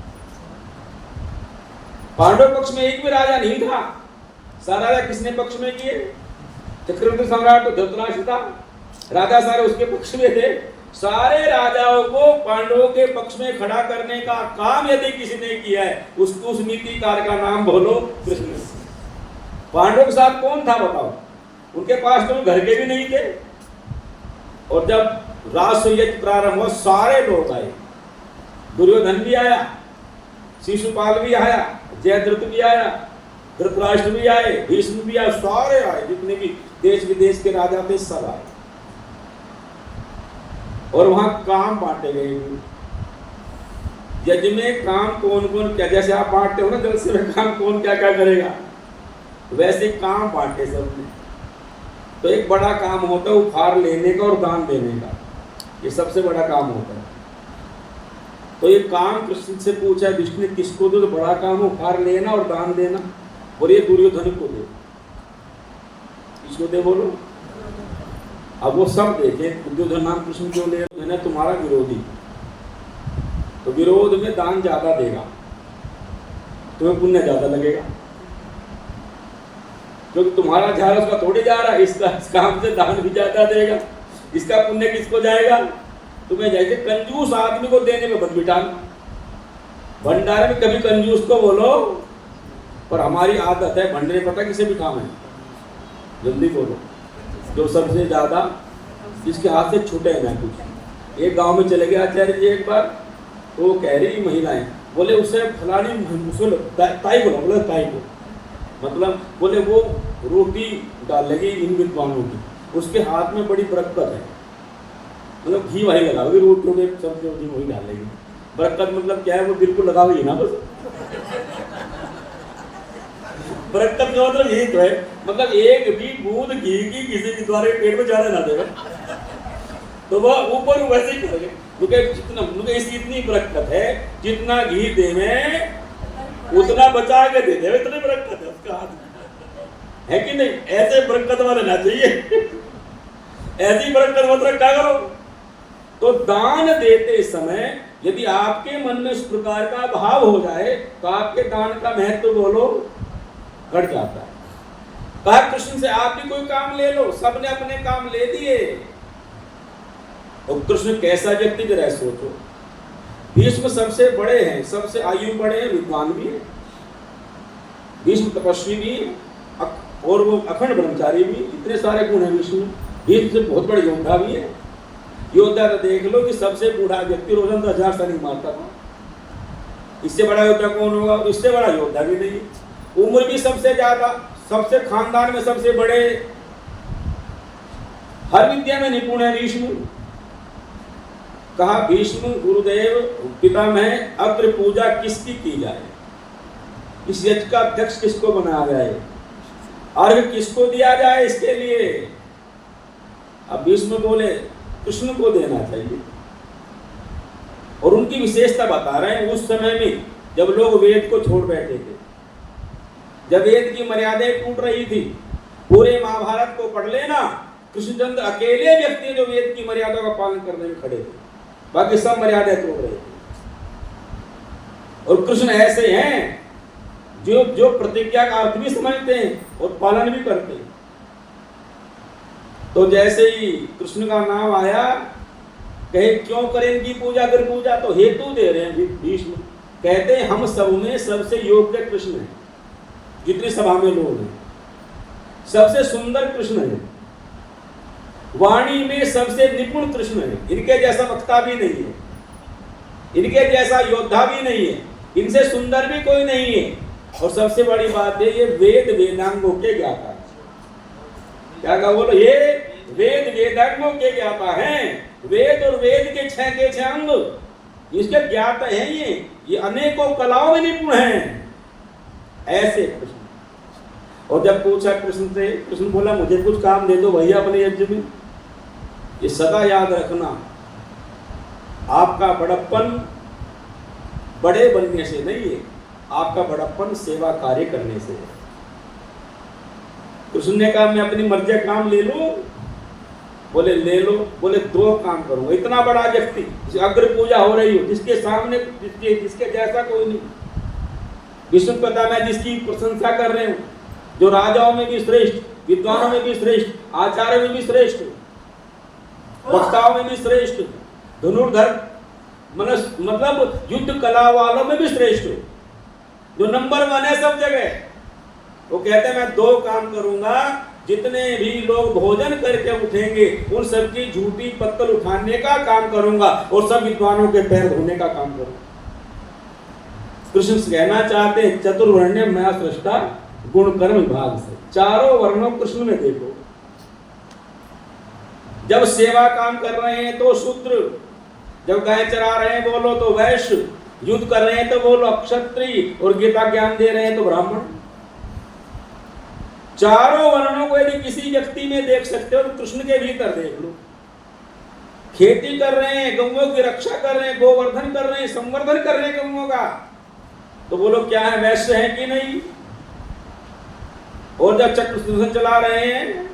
पांडव पक्ष में एक भी राजा नहीं था। सारा राजा किसने पक्ष में किए? चक्रवर्ती सम्राट तो धृतराष्ट्र था, राजा सारे उसके पक्ष में थे। सारे राजाओं को पांडवों के पक्ष में खड़ा करने का काम यदि किसी ने किया है, उस नीतिकार का नाम बोलो कृष्ण। पांडवों के साथ कौन था बताओ? उनके पास तो घर के भी नहीं थे। और जब राष्ट्र यज्ञ प्रारंभ हुआ, सारे लोग आए। दुर्योधन भी आया, शिशुपाल भी आया, जयद्रथ भी आया, धृतराष्ट्र भी आए, भीष्म भी आए, सारे आए, जितने भी देश विदेश के राजा थे सब आए। और वहां काम बांटे गए। यज्ञ में काम कौन कौन क्या, जैसे आप बांटते हो ना जलसे में काम कौन क्या क्या करेगा, वैसे काम बांटे सबने। तो एक बड़ा काम होता है उपहार लेने का और दान देने का, ये सबसे बड़ा काम होता है। तो ये काम कृष्ण से पूछा विष्णु ने किसको दो? तो बड़ा काम उपहार लेना और दान देना, और ये दुर्योधन को दे। किसको दे बोलो? अब वो सब देखे दुर्योधन नाम कृष्ण क्यों ले? मैंने तुम्हारा विरोधी, तो विरोध में दान ज्यादा देगा, तुम्हें पुण्य ज्यादा लगेगा, क्योंकि तुम्हारा जा रहा है उसका थोड़ी जा रहा है, इसका इस काम से दान भी ज्यादा देगा, इसका पुण्य किसको जाएगा? तुम्हें जाएगा। कंजूस आदमी को देने में मत बिठाना, भंडारे में कभी कंजूस को बोलो, पर हमारी आदत है भंडारे पता किसे बिठाना है? जल्दी बोलो, जो सबसे ज्यादा जिसके हाथ से छूटे ना कुछ। एक गांव में चले गए आचार्य जी एक बार, तो कह रही महिलाएं, बोले उसे फलानी उसको ताई बोला, बोले ताई को, मतलब बोले वो रोटी डालेगी इन विद्वानों की, उसके हाथ में बड़ी बरकत है, मतलब घी वही लगाओगी रोटियों में, सब जो वही डालेगी। बरकत मतलब क्या है, वो बिल्कुल लगाओगी ना बस। बरकत का मतलब यही तो है, मतलब एक भी बूंद घी की किसी के द्वारा पेट में जाने ना देगा, तो वह ऊपर वैसे ही करेंगे, क्योंकि जितना इतनी बरकत है, जितना घी दे में उतना बचा के दे दे, इतनी बरकत है उसका हाथ है कि नहीं। ऐसे बरकत वाले ना चाहिए, ऐसी बरकत मत रखा करो। तो दान देते समय यदि आपके मन में इस प्रकार का भाव हो जाए तो आपके दान का महत्व बोलो घट जाता है। कहा कृष्ण से आप भी कोई काम ले लो, सबने अपने काम ले दिए। और कृष्ण कैसा व्यक्ति जरा सोचो, भीष्म सबसे बड़े हैं, सबसे आयु बड़े हैं, विद्वान भी हैं, भीष्म तपस्वी भी हैं और वो अखंड ब्रह्मचारी भी, इतने सारे गुण हैं भीष्म। भीष्म से बहुत बड़े योद्धा भी है। योद्धा तो देख लो कि सबसे बूढ़ा व्यक्ति रोजाना 10,000 सैनिक मारता था, इससे बड़ा योद्धा कौन होगा? इससे बड़ा योद्धा भी नहीं। उम्र भी सबसे ज्यादा, सबसे खानदान में सबसे बड़े, हर विद्या में निपुण है भीष्म। कहा भीष्म गुरुदेव पितामह, अग्र पूजा किसकी की जाए, इस यज्ञ का अध्यक्ष किसको बनाया जाए, अर्घ किसको दिया जाए, इसके लिए। अब भीष्म बोले कृष्ण को देना चाहिए। और उनकी विशेषता बता रहे हैं, उस समय में जब लोग वेद को छोड़ बैठे थे, जब वेद की मर्यादाएं टूट रही थी, पूरे महाभारत को पढ़ लेना, कृष्णचंद्र अकेले व्यक्ति जो वेद की मर्यादा का पालन करने में खड़े थे, बाकी सब मर्यादाएं तोड़ रहे थे। और कृष्ण ऐसे हैं जो प्रतिज्ञा का अर्थ भी समझते हैं और पालन भी करते हैं। तो जैसे ही कृष्ण का नाम आया, कहे क्यों करें इनकी पूजा, अगर पूजा, तो हेतु दे रहे हैं भीष्म। कहते हैं हम सब में सबसे योग्य कृष्ण है, जितनी सभा में लोग हैं सबसे सुंदर कृष्ण है, वाणी में सबसे निपुण कृष्ण है, इनके जैसा वक्ता भी नहीं है, इनके जैसा योद्धा भी नहीं है, इनसे सुंदर भी कोई नहीं है। और सबसे बड़ी बात है ये वेद वेदांगों के ज्ञाता है। क्या कहा बोलो, ये वेद वेदांगों के ज्ञाता हैं, वेद और वेद के 6 के 6 अंग इसके ज्ञाता हैं, ये अनेकों कलाओं में निपुण हैं, ऐसे कृष्ण। और जब पूछा कृष्ण से, कृष्ण बोला मुझे कुछ काम दे दो भैया अपने यज्ञ में। ये सदा याद रखना, आपका बड़प्पन बड़े बनने से नहीं है, आपका बड़प्पन सेवा कार्य करने से है। कृष्ण ने कहा मैं अपनी मर्जी काम ले लूं, बोले ले लो। बोले 2 काम करूंगा, इतना बड़ा व्यक्ति, अग्र पूजा हो रही हो, जिसके सामने जिसके जैसा कोई नहीं, विष्णु पता मैं जिसकी प्रशंसा कर रहे हूं, जो राजाओं में भी श्रेष्ठ, विद्वानों में भी श्रेष्ठ, आचार्यों में भी श्रेष्ठ, वक्ताओं में भी श्रेष्ठ, धनुर्धर मतलब युद्ध कला वालों में भी श्रेष्ठ, जो नंबर 1 है सब जगह। वो कहते हैं मैं 2 काम करूंगा, जितने भी लोग भोजन करके उठेंगे उन सबकी झूठी पत्तल उठाने का काम करूंगा और सब विद्वानों के पैर धोने का काम करूंगा। कृष्ण कहना चाहते हैं चतुर्वर्ण्य मैं सृष्टा गुण कर्म विभाग से, चारों वर्णों कृष्ण में देखो। जब सेवा काम कर रहे हैं तो शूद्र, जब गाय चरा रहे हैं बोलो तो वैश्य, युद्ध कर रहे हैं तो बोलो क्षत्रिय, और गीता ज्ञान दे रहे हैं तो ब्राह्मण। चारों वर्णों को यदि किसी व्यक्ति में देख सकते हो तो कृष्ण के भीतर देख लो। खेती कर रहे हैं, गौओं की रक्षा कर रहे हैं, गोवर्धन कर रहे हैं, संवर्धन कर रहे हैं गौओं का, तो बोलो क्या है, वैश्य है कि नहीं। और जब चक्र चला रहे हैं,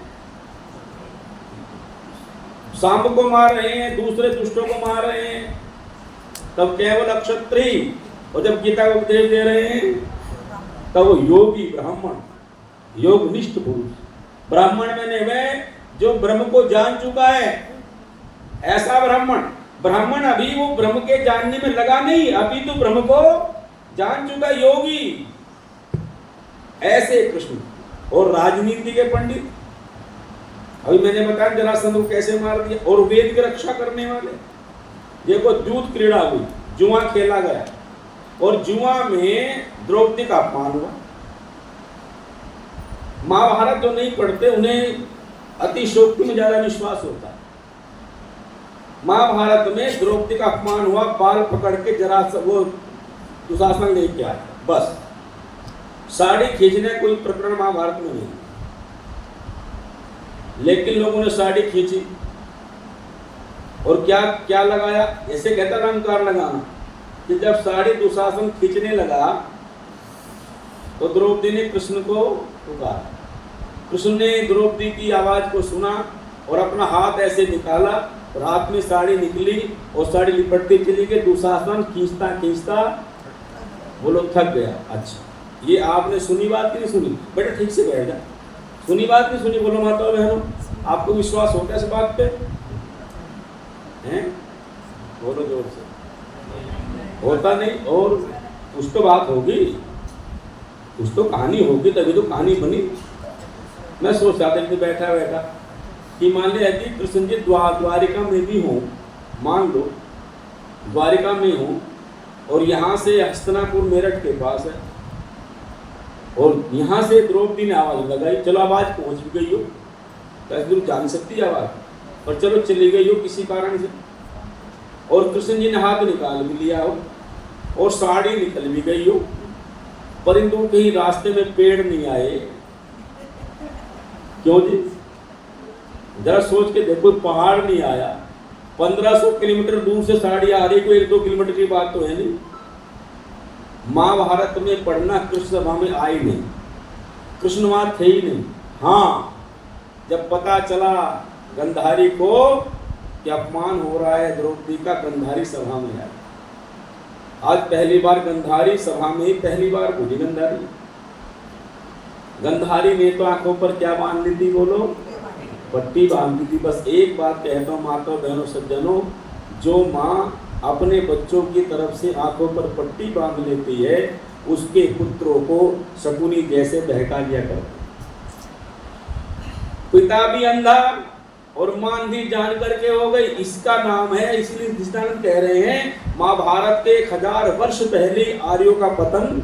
सांप को मार रहे हैं, दूसरे दुष्टों को मार रहे हैं, तब केवल अक्षत्रिय। और जब गीता को उपदेश दे रहे हैं तब वो योगी ब्राह्मण, योगनिष्ठ पुरुष। ब्राह्मण मैंने वह जो ब्रह्म को जान चुका है, ऐसा ब्राह्मण। ब्राह्मण अभी वो ब्रह्म के जानने में लगा नहीं, अभी तो ब्रह्म को जान चुका योगी, ऐसे कृष्ण। और राजनीति के पंडित, अभी मैंने बताया जरासंध को कैसे मार दिया। और वेद की रक्षा करने वाले, देखो दूध क्रीड़ा हुई, जुआ खेला गया और जुआ में द्रौपदी का अपमान हुआ, महाभारत जो नहीं पढ़ते उन्हें अतिशोक्ति में ज्यादा विश्वास होता है। महाभारत में द्रौपदी का अपमान हुआ, बाल पकड़ के जरा वो दुशासन लेके आया, बस। साड़ी खींचने कोई प्रकरण महाभारत में नहीं, लेकिन लोगों ने साड़ी खींची और क्या क्या लगाया, ऐसे कहता अलंकार लगाना कि जब साड़ी दुशासन खींचने लगा तो द्रौपदी ने कृष्ण को पुकारा। कृष्ण ने द्रौपदी की आवाज को सुना और अपना हाथ ऐसे निकाला और हाथ में साड़ी निकली और साड़ी लिपटती चली गई। दुशासन खींचता खींचता वो लोग थक गया। अच्छा, ये आपने सुनी बात की नहीं सुनी? बेटा ठीक से बैठ जा। सुनी बात नहीं सुनी? बोलो माता बहनों, आपको विश्वास होता है इस बात पे? हैं? बोलो जोर से। होता नहीं? और कुछ तो बात होगी, कुछ तो कहानी होगी, तभी तो कहानी बनी। मैं सोच रहा था कि बैठा बैठा कि मान लिया यदि कृष्ण जी द्वारिका में भी हूँ, मान लो द्वारिका में हूँ और यहाँ से हस्तिनापुर मेरठ के पास है और यहाँ से द्रौपदी ने आवाज़ लगाई, चलो आवाज़ पहुँच भी गई हो, कैसे दूर जा नहीं सकती आवाज़, पर चलो चली गई हो किसी कारण से, और कृष्ण जी ने हाथ निकाल भी लिया हो और साड़ी निकल भी गई हो, परंतु कहीं रास्ते में पेड़ नहीं आए। क्यों जी? जरा सोच के देखो, पहाड़ नहीं आया, 1500 किलोमीटर दूर से साड़ी आ रही, कोई 1-2 किलोमीटर की बात तो है नहीं। महाभारत में पढ़ना कृष्ण सभा में आई नहीं, कृष्ण वहां थे ही नहीं। हाँ, जब पता चला गंधारी को कि अपमान हो रहा है द्रौपदी का, गंधारी सभा में आए। आज पहली बार गंधारी सभा में ही पहली बार बोली गंधारी। गंधारी ने तो आंखों पर क्या बांध ली थी? बोलो, पट्टी बांध दी थी। बस एक बात कहता हूँ माता बहनों सज्जनों, जो माँ अपने बच्चों की तरफ से आंखों पर पट्टी बांध लेती है, उसके पुत्रों को शकुनी जैसे बहका लिया करती। पिता भी अंधा और मां भी जान करके हो गई, इसका नाम है, इसलिए दृष्टांत कह रहे हैं महाभारत के 1000 वर्ष पहले आर्यों का पतन,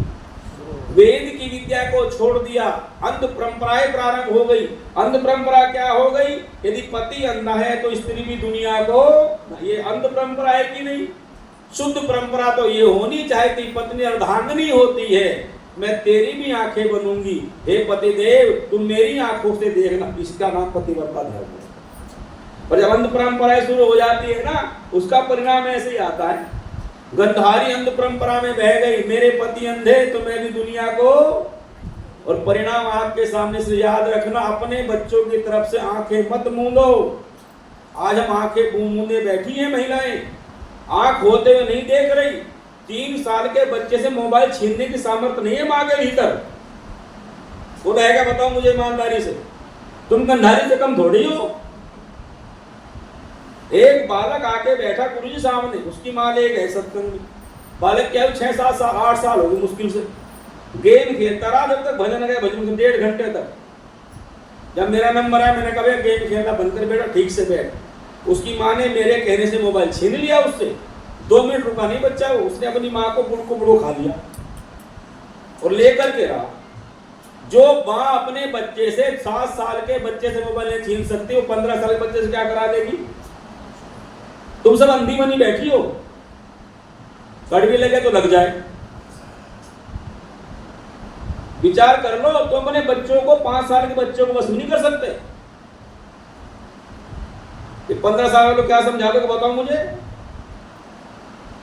वेद की विद्या को छोड़ दिया, अंध परंपराएं प्रारंभ हो गई। अंध परंपरा क्या हो गई? यदि पति अंधा है तो स्त्री भी दुनिया को, ये अंध परंपरा है कि नहीं? शुद्ध परंपरा तो ये होनी चाहिए, पत्नी अर्धांगिनी होती है, मैं तेरी भी आंखें बनूंगी, हे पतिदेव तुम मेरी आंखों से देखना, इसका नाम पतिव्रता धर्म है। पर जब अंध परंपराएं शुरू हो जाती है ना, उसका परिणाम ऐसे ही आता है। गंधारी अंध परंपरा में बह गई, मेरे पति अंधे तो मैं भी दुनिया को, और परिणाम आपके सामने से याद रखना, अपने बच्चों की तरफ से आंखें मत मूंदो। आज हम आंखें मूंदे बैठी हैं महिलाएं, आंख होते हुए नहीं देख रही। 3 साल के बच्चे से मोबाइल छीनने की सामर्थ्य नहीं है मां के भीतर। वो रहेगा, बताओ मुझे ईमानदारी से, तुम गंधारी से कम थोड़ी हो। एक बालक आके बैठा गुरुजी सामने, उसकी मां ले गए सत्संग में, बालक क्या 6-7 साल 8 साल हो गए मुश्किल से, गेम खेलता रहा जब तक भजन गए, भजन 1.5 घंटे तक। जब मेरा नंबर आया मैंने कहा गेम खेलना बंद कर बेटा, ठीक से बैठ। उसकी मां ने मेरे कहने से मोबाइल छीन लिया उससे, 2 मिनट रुका नहीं बच्चा, वो उसने अपनी मां को बुड़को खा लिया और लेकर के रहा। जो मां अपने बच्चे से 7 साल के बच्चे से मोबाइल नहीं छीन सकती, वो 15 साल के बच्चे से क्या करा देगी? तुम सब अंधी बनी बैठी हो, कड़वी लगे तो लग जाए। विचार कर लो, तुम अपने बच्चों को 5 साल के बच्चों को बस नहीं कर सकते, 15 साल वालों क्या समझा दो बताओ मुझे।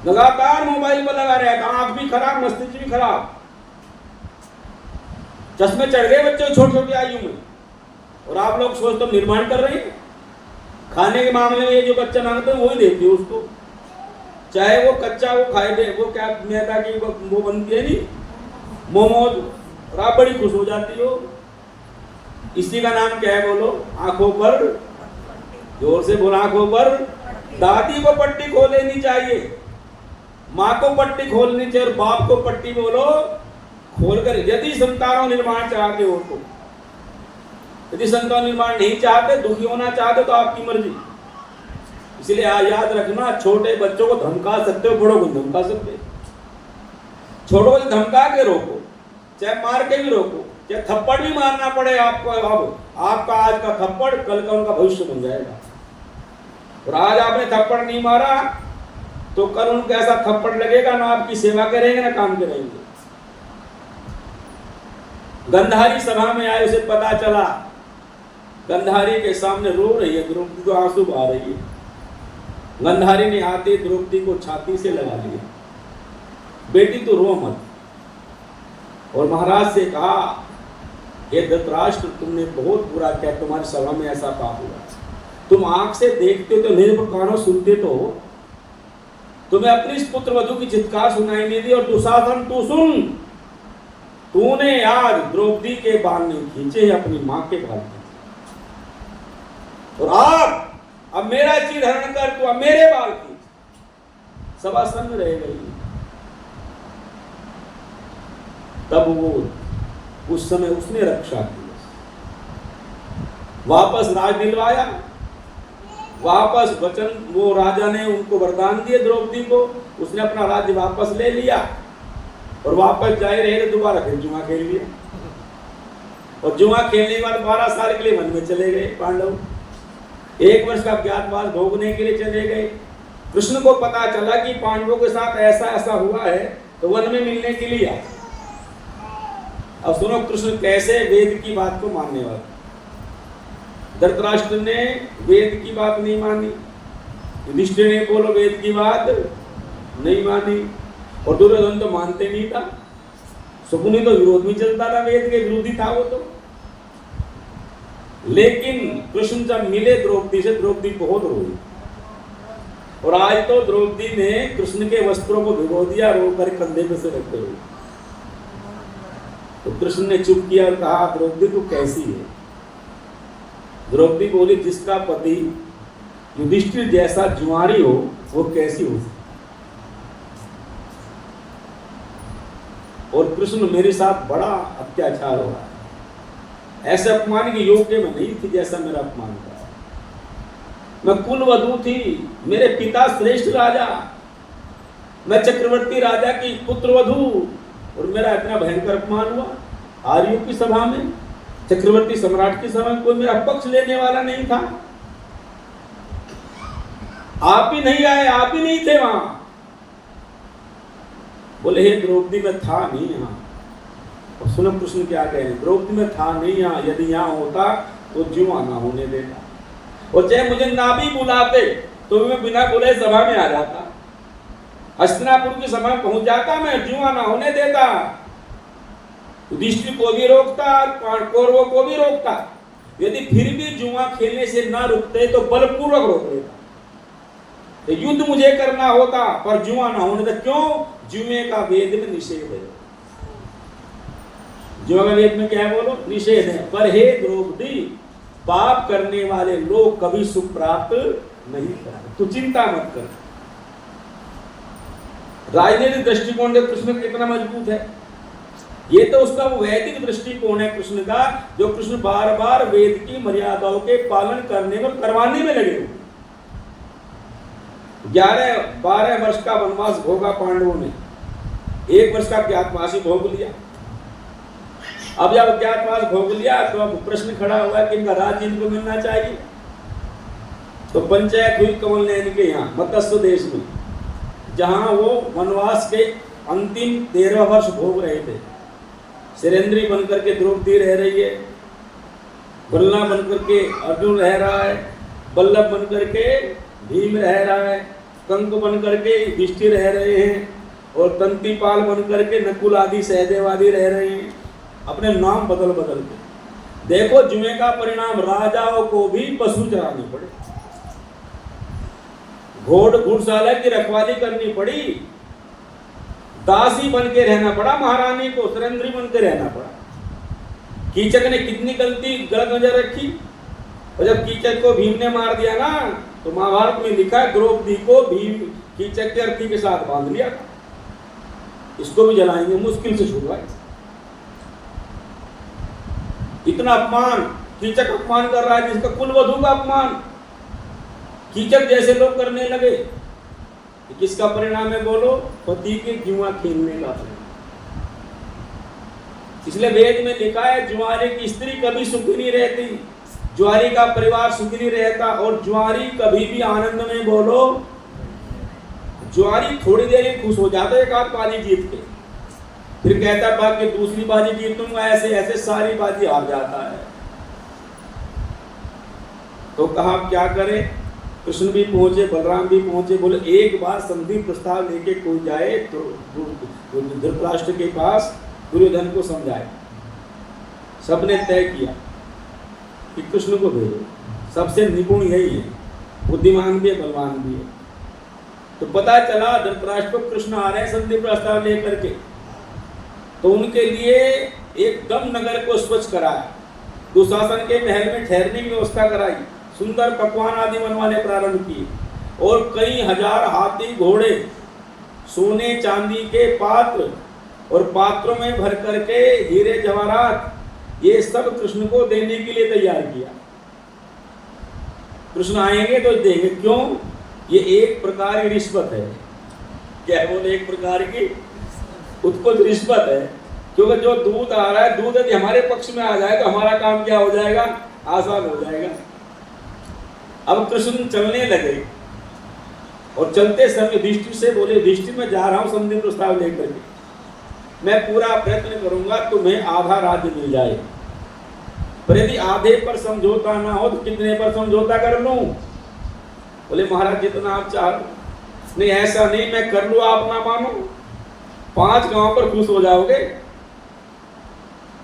लगातार मोबाइल पर लगा रहता, आंख भी खराब, मस्तिष्क भी खराब, चश्मे चढ़ गए बच्चों छोटी छोटी आयु में। और आप लोग सोचते हो निर्माण कर रहे हैं। खाने के मामले में ये जो बच्चा मांगते हैं वही देती है उसको, चाहे वो कच्चा वो खाए दे, वो क्या मैदा की वो बनती है नहीं मोमोज, और आप बड़ी खुश हो जाती हो। इसी का नाम क्या है बोलो? आंखों पर, जोर से बोलो, आंखों पर। दादी को पट्टी खोल लेनी चाहिए, माँ को पट्टी खोलनी चाहिए और बाप को पट्टी बोलो खोलकर, यदि संतानों निर्माण चाहते हो तो। यदि संतान निर्माण नहीं चाहते, दुखी होना चाहते तो आपकी मर्जी। इसलिए याद रखना, छोटे बच्चों को धमका सकते हो, बड़ों को धमका सकते हो। छोटों को धमका के रोको, चाहे मार के भी रोको, क्या थप्पड़ भी मारना पड़े आपको, अब आपका आज का थप्पड़ कल का उनका भविष्य बन जाएगा। और आज आपने थप्पड़ नहीं मारा तो कल उनको ऐसा थप्पड़ लगेगा, ना आपकी सेवा करेंगे ना काम करेंगे। गंधारी सभा में आए, उसे पता चला गंधारी के सामने रो रही है द्रौपदी, तो आंसू बहा रही है। गंधारी ने आते द्रौपदी को छाती से लगा लिया, बेटी तो रो मत। और महाराज से कहा, ये धृतराष्ट्र तुमने बहुत बुरा किया, तुम्हारी सभा में ऐसा पाप हुआ। तुम आंख से देखते हो तो नहीं, पर कानों सुनते तो हो। तुम्हें अपनी इस पुत्र वधू की चित्कार सुनाई नहीं दी, और दुशासन तू सुन, तूने आज द्रौपदी के बाल नहीं खींचे, अपनी मां के बाल खींचे। और अब मेरा चीर हरण कर, तू अब मेरे बाल खींच। सभा सन्न रह गई। तब वो उस समय उसने रक्षा की, वापस राज दिलवाया, वापस वचन, वो राजा ने उनको वरदान दिए द्रौपदी को, उसने अपना राज्य वापस ले लिया। और वापस जाए रहे तो दोबारा फिर जुआ खेल लिया। और जुआ खेलने के बाद 12 साल के लिए वन में चले गए पांडव। 1 वर्ष का ज्ञातवास भोगने के लिए चले गए। कृष्ण को पता चला कि पांडवों के साथ ऐसा ऐसा हुआ है, तो वन में मिलने के लिए आए। अब सुनो कृष्ण कैसे वेद की बात को मानने वाले। धृतराष्ट्र ने वेद की बात नहीं मानी, युधिष्ठिर ने बोलो वेद की बात नहीं मानी, और दुर्योधन तो मानते नहीं था। शकुनी तो विरोध में चलता था, वेद के विरोधी था वो तो। लेकिन कृष्ण जब मिले द्रौपदी से, द्रौपदी बहुत रोई। और आज तो द्रौपदी ने कृष्ण के वस्त्रों को भिगो दिया, रोकर कंधे पे से रखते हुए। तो कृष्ण ने चुप किया और कहा, द्रौपदी तू कैसी है? द्रौपदी बोली, जिसका पति युधिष्ठिर जैसा जुआरी हो वो कैसी हो सकती। और कृष्ण मेरे साथ बड़ा अत्याचार हो रहा है, ऐसे अपमान के योग्य में नहीं थी जैसा मेरा अपमान था। मैं कुलवधू थी, मेरे पिता श्रेष्ठ राजा, मैं चक्रवर्ती राजा की पुत्रवधू, और मेरा इतना भयंकर अपमान हुआ। आर्यों की सभा में, चक्रवर्ती सम्राट की सभा में कोई मेरा पक्ष लेने वाला नहीं था। आप ही नहीं आए, आप ही नहीं थे वहां। बोले हे द्रौपदी मैं था नहीं यहाँ। और सुनो कृष्ण क्या कह रहे हैं, द्रौपदी में था नहीं यहाँ, यदि यहाँ होता तो जुआ ना होने देता। और चाहे मुझे ना भी बुलाते तो मैं बिना बुलाए सभा में आ जाता, हस्तिनापुर की सभा पहुंच जाता, मैं जुआ ना होने देता। युधिष्ठिर को भी रोकता, कौरवों को भी रोकता। यदि फिर भी जुआ खेलने से ना रुकते तो बलपूर्वक रोक लेता। तो युद्ध मुझे करना होता पर जुआ ना होने देता। क्यों? जुए का वेद में निषेध है। जुआ का वेद में क्या है बोलो? निषेध है। पर हे द्रौपदी, पाप करने वाले लोग कभी सुख प्राप्त नहीं करते, तू चिंता मत कर। राजनीतिक दृष्टिकोण से कृष्ण कितना मजबूत है। ये तो उसका वैदिक दृष्टिकोण है कृष्ण का, जो कृष्ण बार बार वेद की मर्यादाओं के पालन करने और करवाने में लगे हुए। 11-12 वर्ष का वनवास भोगा पांडवों ने, 1 वर्ष का ज्ञातवास ही भोग लिया। अब जब ज्ञातवास भोग लिया तो अब प्रश्न खड़ा हुआ कि इनका राज्य इनको मिलना चाहिए। तो पंचायत हुई कमल नयन के यहाँ मत्स्य देश में, जहां वो वनवास के अंतिम 13वां वर्ष भोग रहे थे। सिरेंद्री बनकर के द्रौपदी रह रही है, बलना बनकर के अर्जुन रह रहा है, बल्लभ बनकर के भीम रह रहा है, कंक बनकर के युधिष्ठिर रह रहे हैं, और तंतीपाल बनकर के नकुल आदि सहदेव आदि रह रहे हैं, अपने नाम बदल बदल के। देखो जुए का परिणाम, राजाओं को भी पशु चराने पड़े, घुड़शाला की रखवाली करनी पड़ी, दासी बन के रहना पड़ा, महारानी को सुरेंद्री बन के रहना पड़ा। कीचक ने कितनी गलत नजर रखी, और जब कीचक को भीम ने मार दिया ना, तो महाभारत में लिखा है द्रौपदी को भीम कीचक के अर्थी के साथ बांध लिया था। इसको भी जलाएंगे, मुश्किल से छुड़वाए। इतना अपमान, कीचक अपमान कर रहा है जिसका कुलवधू का अपमान कीचक जैसे लोग करने लगे। किसका परिणाम है बोलो? पति के जुआ खेलने का परिणाम। इसलिए वेद में लिखा है ज्वारी की स्त्री कभी सुखी नहीं रहती, ज्वारी का परिवार सुखी नहीं रहता, और ज्वारी कभी भी आनंद में बोलो। ज्वारी थोड़ी देर ही खुश हो जाता है एक आध बाजी जीत के, फिर कहता बाकी दूसरी बाजी जीतूंगा, ऐसे ऐसे सारी बाजी हार जाता है। तो कहा क्या करे, कृष्ण भी पहुंचे, बलराम भी पहुंचे, बोले एक बार संधि प्रस्ताव लेके कोई जाए तो धृतराष्ट्र के पास दुर्योधन को समझाए। सबने तय किया कि कृष्ण को भेजो, सबसे निपुण यही है, बुद्धिमान भी है, बलवान भी है। तो पता चला धृतराष्ट्र को कृष्ण आ रहे हैं संधि प्रस्ताव लेकर के, तो उनके लिए एकदम नगर को स्वच्छ कराया, दुशासन के महल में ठहरने की व्यवस्था कराई, सुंदर पकवान आदि बनवाने प्रारंभ किए, और कई हजार हाथी घोड़े, सोने चांदी के पात्र और पात्रों में भर करके हीरे जवाहरात, ये सब कृष्ण को देने के लिए तैयार किया। कृष्ण आएंगे तो देंगे, क्यों? ये एक प्रकार की रिश्वत है। क्या बोले? एक प्रकार की उत्कुच रिश्वत है, क्योंकि जो दूध आ रहा है, दूध यदि हमारे पक्ष में आ जाए तो हमारा काम क्या हो जाएगा? आसान हो जाएगा। अब कृष्ण चलने लगे और चलते समय दृष्टि से बोले, दृष्टि में जा रहा हूं संधि प्रस्ताव लेकर के, मैं पूरा प्रयत्न करूंगा तुम्हें आधा राज्य मिल जाए, पर यदि आधे पर समझौता ना हो तो कितने पर समझौता कर लूं? बोले महाराज जितना आप चाहो। नहीं ऐसा नहीं, मैं कर लूं आप ना मानो, 5 गांव पर खुश हो जाओगे।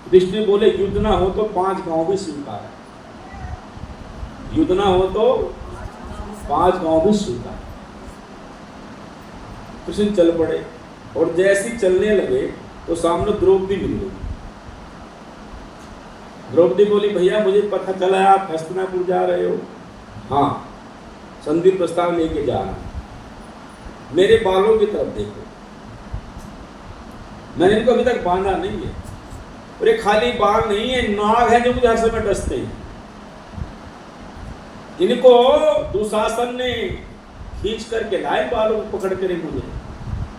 दृष्टि बोले युद्ध ना हो तो 5 गांव भी स्वीकार है, युद्ध ना हो तो 5 गांव भी स्वीकार। कृष्ण चल पड़े, और जैसी चलने लगे तो सामने द्रौपदी मिल गई। द्रौपदी बोली भैया मुझे पता चला है आप हस्तिनापुर जा रहे हो। हाँ, संधि प्रस्ताव लेके जा रहा हूं, मेरे बालों की तरफ देखो, मैंने इनको अभी तक बांधा नहीं है, और ये खाली बाल नहीं है, नाग है जो मुझे हर समय डसते हैं। इनको दुशासन ने खींच करके लाए, बालों को पकड़ कर मुझे,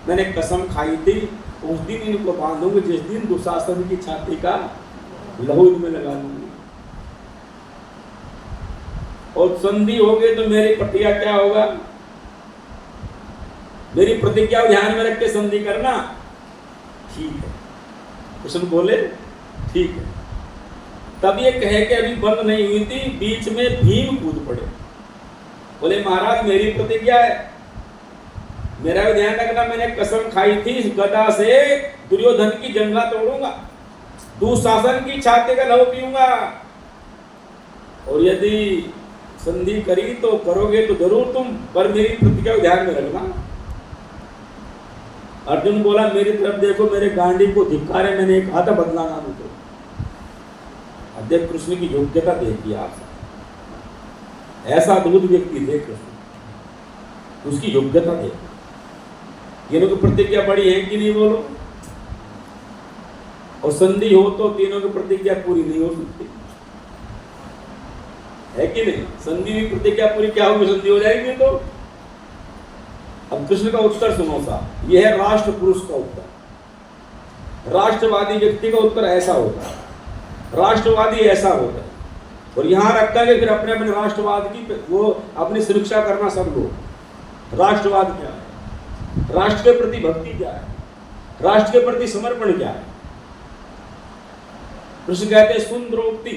मैंने कसम खाई थी उस दिन इनको बांधूंगी जिस दिन दुशासन की छाती का लहू में लगा दूंगी, और संधि हो गई तो मेरी प्रतिज्ञा क्या होगा? मेरी प्रतिज्ञा ध्यान में रख के संधि करना। ठीक है, कृष्ण बोले ठीक है। तब ये कहे कि अभी बंद नहीं हुई थी, बीच में भीम कूद पड़े, बोले महाराज मेरी प्रतिज्ञा है, मेरा भी ध्यान रखना, मैंने कसम खाई थी इस गदा से दुर्योधन की जंघा तोड़ूंगा, दुशासन की छाती का लहू पीऊंगा, और यदि संधि करी तो करोगे तो जरूर तुम, पर मेरी प्रतिज्ञा को ध्यान में रखना। अर्जुन बोला मेरी तरफ देखो, मेरे गांडी को धिक्कारे, मैंने कहा था बदला ना दो। देव कृष्ण की योग्यता देखिए आप, ऐसा अद्भुत व्यक्ति थे कृष्ण, उसकी योग्यता देखिए। तीनों की प्रतिज्ञा बड़ी है कि नहीं बोलो? और संधि हो तो तीनों की प्रतिज्ञा पूरी नहीं हो सकती है कि नहीं? संधि भी प्रतिज्ञा पूरी क्या होगी? संधि हो जाएगी तो। अब कृष्ण का उत्तर सुनो साहब, यह है राष्ट्र पुरुष का उत्तर। राष्ट्रवादी व्यक्ति का उत्तर ऐसा होता है, राष्ट्रवादी ऐसा होता है, और यहां रखा कि फिर अपने अपने राष्ट्रवाद की वो अपनी सुरक्षा करना सब लोग। राष्ट्रवाद क्या है? राष्ट्र के प्रति भक्ति क्या है? राष्ट्र के प्रति समर्पण क्या है? कृष्ण कहते हैं सुन द्रौपदी,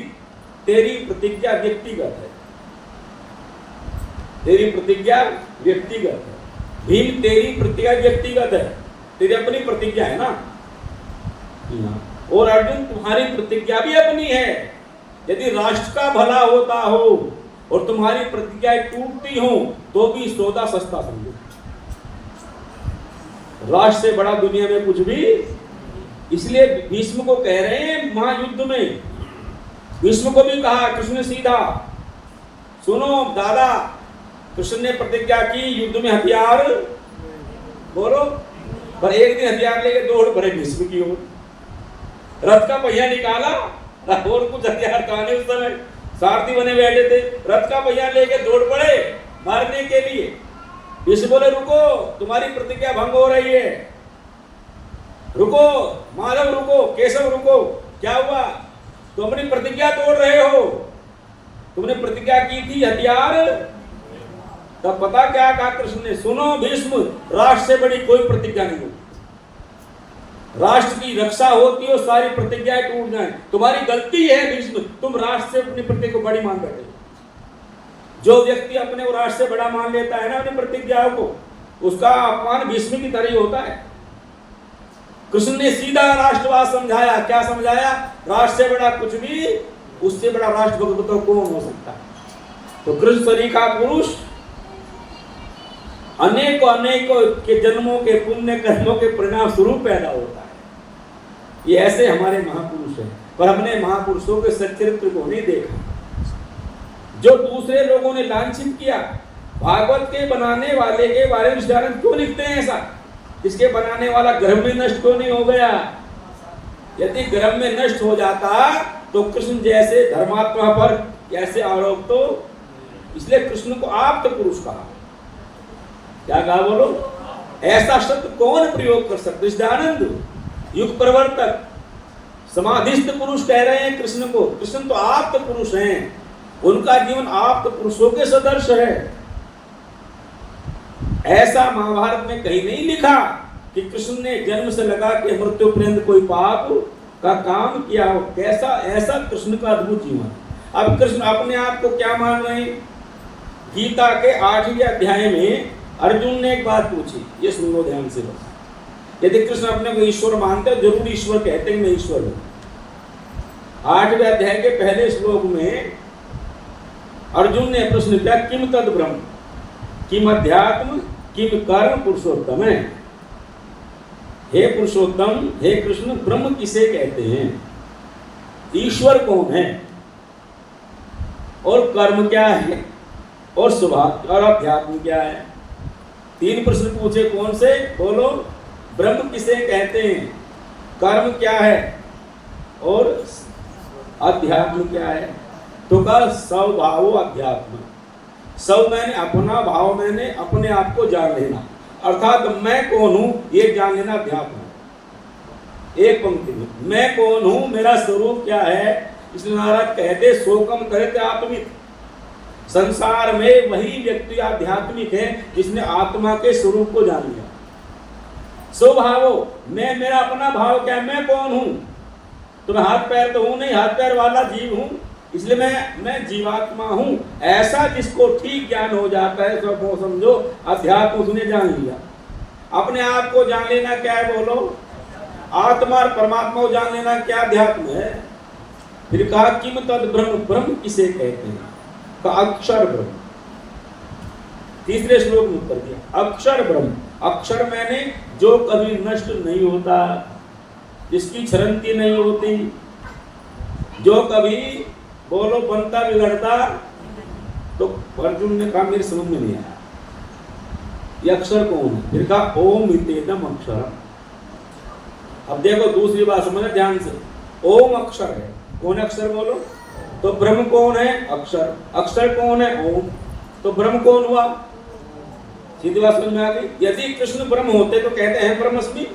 तेरी प्रतिज्ञा व्यक्तिगत है, तेरी प्रतिज्ञा व्यक्तिगत है। भीम तेरी प्रतिज्ञा व्यक्तिगत है, तेरी अपनी प्रतिज्ञा है ना। और अर्जुन तुम्हारी प्रतिज्ञा भी अपनी है। यदि राष्ट्र का भला होता हो और तुम्हारी प्रतिज्ञाएं टूटती हो तो भी सौदा सस्ता समझो। राष्ट्र से बड़ा दुनिया में कुछ भी। इसलिए भीष्म को कह रहे हैं महायुद्ध में, भीष्म को भी कहा कृष्ण सीधा, सुनो दादा, कृष्ण ने प्रतिज्ञा की युद्ध में हथियार बोलो, पर एक दिन हथियार लेके दौड़ पड़े भीष्म की ओर, रथ का पहिया निकाला, और कुछ हथियार था नहीं उस समय, सारथी बने बैठे थे, रथ का पहिया लेके दौड़ पड़े मारने के लिए। भीष्म बोले रुको, तुम्हारी प्रतिज्ञा भंग हो रही है। रुको माधव, रुको केशव, रुको, क्या हुआ? तुम अपनी प्रतिज्ञा तोड़ रहे हो। तुमने प्रतिज्ञा की थी हथियार, तब पता क्या कहा कृष्ण ने? सुनो भीष्म, राष्ट्र से बड़ी कोई प्रतिज्ञा नहीं होती। राष्ट्र की रक्षा होती हो, सारी प्रतिज्ञाएं टूट जाए। तुम्हारी गलती है भीष्म, तुम राष्ट्र से अपनी प्रतिज्ञा को बड़ी मान बैठे। जो व्यक्ति अपने को राष्ट्र से बड़ा मान लेता है ना अपनी प्रतिज्ञाओं को, उसका अपमान भीष्म की तरह ही होता है। कृष्ण ने सीधा राष्ट्रवाद समझाया। क्या समझाया? राष्ट्र से बड़ा कुछ भी, उससे बड़ा राष्ट्रभक्त तो कौन हो सकता है? तो कृष्ण सरीखा पुरुष अनेकों अनेकों के जन्मों के पुण्य कर्मों के परिणाम स्वरूप पैदा होता है। ये ऐसे हमारे महापुरुष हैं, पर हमने महापुरुषों के सच्चरित्र को नहीं देखा। जो दूसरे लोगों ने लांछित किया, भागवत के बनाने वाले के बारे में क्यों लिखते हैं ऐसा? इसके बनाने वाला गर्भ में नष्ट क्यों नहीं हो गया? यदि गर्भ में नष्ट हो जाता तो कृष्ण जैसे धर्मात्मा पर ऐसे आरोप तो, इसलिए कृष्ण को आप्त पुरुष कहा। क्या कहा बोलो? ऐसा शब्द कौन प्रयोग कर सकते? दयानंद युग प्रवर्तक समाधिस्थ पुरुष कह रहे हैं कृष्ण को। कृष्ण तो आप्त पुरुष हैं, उनका जीवन आप्त पुरुषों के सदृश है। ऐसा महाभारत में कहीं नहीं लिखा कि कृष्ण ने जन्म से लगा के मृत्यु पर्यंत कोई पाप का काम किया हो। कैसा ऐसा कृष्ण का अद्भुत जीवन। अब कृष्ण अपने आप को क्या मान रहे हैं? गीता के 8वें अध्याय में अर्जुन ने एक बात पूछी, ये सुन लो ध्यान से बस। यदि कृष्ण अपने को ईश्वर मानते हैं, जरूर ईश्वर कहते हैं मैं ईश्वर हूं। 8वें अध्याय के पहले श्लोक में अर्जुन ने प्रश्न किया, किम तद ब्रह्म, किम अध्यात्म, किम कर्म पुरुषोत्तम है। हे पुरुषोत्तम, हे कृष्ण, ब्रह्म किसे कहते हैं? ईश्वर कौन है? और कर्म क्या है? और स्वभाव और अध्यात्म क्या है? 3 प्रश्न पूछे। कौन से? बोलो। ब्रह्म किसे कहते हैं? कर्म क्या है? और अध्यात्म क्या है? तो कहा स्वभाव अध्यात्म। सब मैंने अपना, भाव मैंने अपने आप को जान लेना, अर्थात मैं कौन हूं ये जान लेना अध्यात्म है। एक पंक्ति में मैं कौन हूं, मेरा स्वरूप क्या है। इसलिए नारद कहते शोकम करते आत्मिक। संसार में वही व्यक्ति आध्यात्मिक है जिसने आत्मा के स्वरूप को जान लिया। स्वभाव, मैं, मेरा अपना भाव क्या है? मैं कौन हूं? तो मैं हाथ पैर तो हूं नहीं, हाथ पैर वाला जीव हूं, इसलिए मैं जीवात्मा हूं। ऐसा जिसको ठीक ज्ञान हो जाता है तो समझो अध्यात्म उसने जान लिया। अपने आप को जान लेना क्या है? बोलो। आत्मा और परमात्मा को जान लेना क्या अध्यात्म है? फिर कहा किम तद ब्रह्म, ब्रह्म किसे कहते हैं? कहा अक्षर ब्रह्म। तीसरे श्लोक में उत्तर दिया अक्षर ब्रह्म। अक्षर मैंने जो कभी नष्ट नहीं होता, जिसकी छरंती नहीं होती, जो कभी बोलो बनता बिगड़ता। तो अर्जुन ने कहा मेरे समझ में नहीं आया ये अक्षर कौन है? फिर कहा ओम इतेदम अक्षर। अब देखो दूसरी बात समझना ध्यान से। ओम अक्षर है। कौन अक्षर? बोलो। तो ब्रह्म कौन है? अक्षर। अक्षर कौन है? ओम। तो ब्रह्म कौन हुआ? सीधी बात समझ में आ गई। यदि कृष्ण ब्रह्म होते तो कहते हैं ब्रह्मस्मि।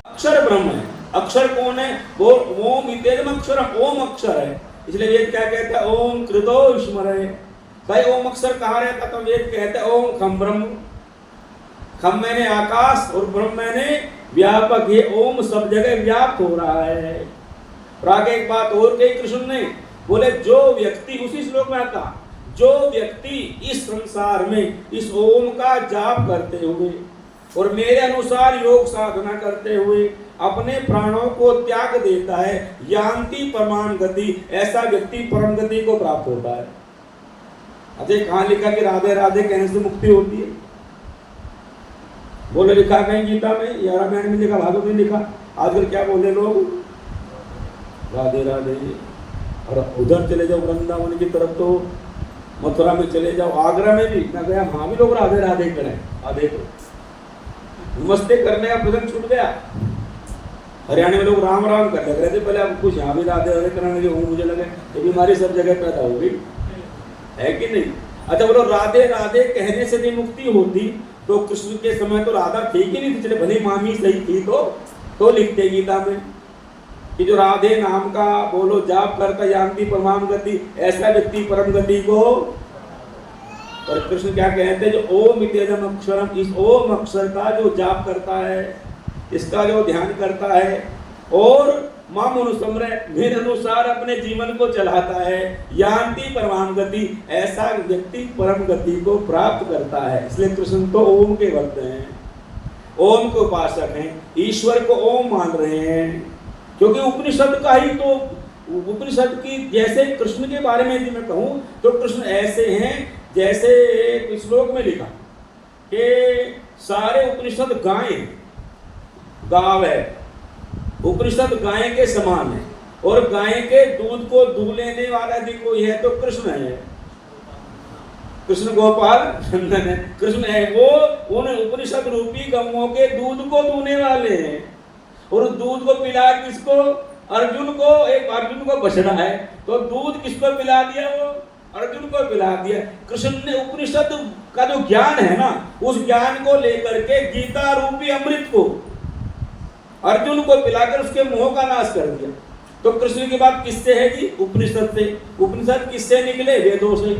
अक्षर ब्रह्म है। अक्षर कौन है? वो ओम इतेदम अक्षर, ओम अक्षर है। इसलिए वेद क्या कहता है? ओम कृतो स्मरे। भाई ओम अक्षर कहाँ रहता? तो वेद कहता है ओम खम ब्रह्म। खम मैंने आकाश और ब्रह्म मैंने व्यापक। ये ओम सब जगह व्याप्त हो रहा है। और आगे एक बात और कही कृष्ण ने, बोले जो व्यक्ति, उसी श्लोक में आता, जो व्यक्ति इस संसार में इस ओम का जाप करते हुए और मेरे अनुसार योग साधना करते हुए अपने प्राणों को त्याग देता है, यान्ति परमाम गति, ऐसा व्यक्ति परम गति को प्राप्त होता है। अजय कहाँ लिखा कि राधे राधे कहने से मुक्ति होती है? बोले लिखा कहीं गीता में या रामायण में लिखा, भागवत में लिखा। आजकल क्या बोले लोग? राधे राधे। और उधर चले जाओ वृंदावन की तरफ, तो मथुरा में चले जाओ, आगरा में भी मैं गया, वहां भी लोग राधे राधे करें। देखो नमस्ते करने का प्रसंग छूट गया। हरियाणा में लोग राम राम कर लग रहे थे पहले, अब कुछ यहाँ भी राधे राधे करने लगे। मुझे लगे ये बीमारी सब जगह पैदा हो गई है कि नहीं? अच्छा बोलो, राधे राधे कहने से नहीं मुक्ति होती, तो कृष्ण के समय तो राधा ठीक ही नहीं थी, चले भले मामी सही थी तो लिखते गीता में कि जो राधे नाम का बोलो जाप करता यान्ति परमाम गति, ऐसा व्यक्ति परम गति को। और कृष्ण क्या कहते हैं, जो ओम इत्येदम अक्षरम, इस ओम अक्षर का जो जाप करता है, इसका जो ध्यान करता है और माम अनुसमरे, मेरे अनुसार अपने जीवन को चलाता है, यान्ति परमाम गति, ऐसा व्यक्ति परम गति को प्राप्त करता है। इसलिए कृष्ण तो ओम के भक्त हैं, ओम के उपासक हैं, ईश्वर को ओम मान रहे हैं, क्योंकि उपनिषद का ही तो, उपनिषद की जैसे कृष्ण के बारे में यदि मैं कहूँ तो कृष्ण ऐसे हैं जैसे एक श्लोक में लिखा कि सारे उपनिषद गाय, गाव है, उपनिषद गाय के समान है, और गाय के दूध को दूह लेने वाला यदि कोई है तो कृष्ण है, कृष्ण गोपाल नंदन है, कृष्ण है, वो उन उपनिषद रूपी गौओं के दूध को दूहने वाले हैं। और दूध को पिला किसको, अर्जुन को, एक अर्जुन को बछड़ा है तो दूध किसको पिला दिया, वो अर्जुन को पिला दिया। कृष्ण ने उपनिषद का जो ज्ञान है ना, उस ज्ञान को लेकर के गीता रूपी अमृत को अर्जुन को पिलाकर उसके मोह का नाश कर दिया। तो कृष्ण की बात किससे है जी, उपनिषद से। उपनिषद किससे निकले, वेदों से।